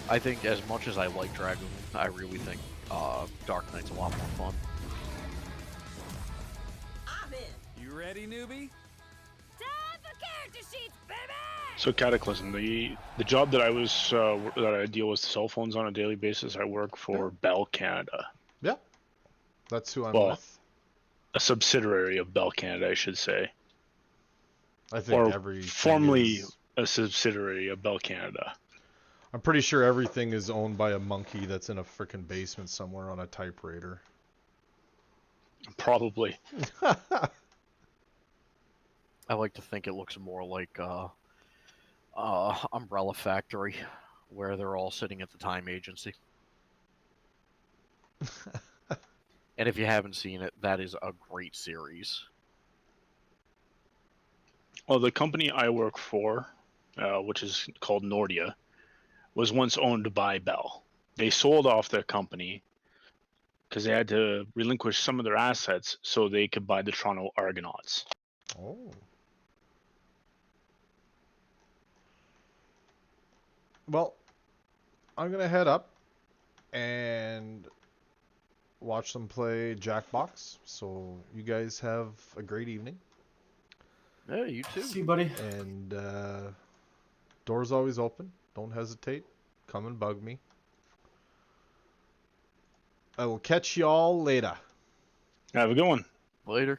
I think as much as I like Dragoon, I really think Dark Knight's a lot more fun. I'm in. You ready, newbie? Time for character sheets, baby! So Cataclysm, the job that I was that I deal with cell phones on a daily basis, I work for Bell Canada. Yeah, that's who I'm Well, with. a subsidiary of Bell Canada, I should say. I think or everything formerly is... a subsidiary of Bell Canada. I'm pretty sure everything is owned by a monkey that's in a frickin' basement somewhere on a typewriter. Probably. I like to think it looks more like Umbrella Factory, where they're all sitting at the time agency. And if you haven't seen it, that is a great series. Well, the company I work for, which is called Nordia, was once owned by Bell. They sold off their company because they had to relinquish some of their assets so they could buy the Toronto Argonauts. Oh. Well, I'm gonna head up and watch them play Jackbox. So you guys have a great evening. Yeah, you too. See you, buddy. And door's always open. Don't hesitate. Come and bug me. I will catch y'all later. Have a good one. Later.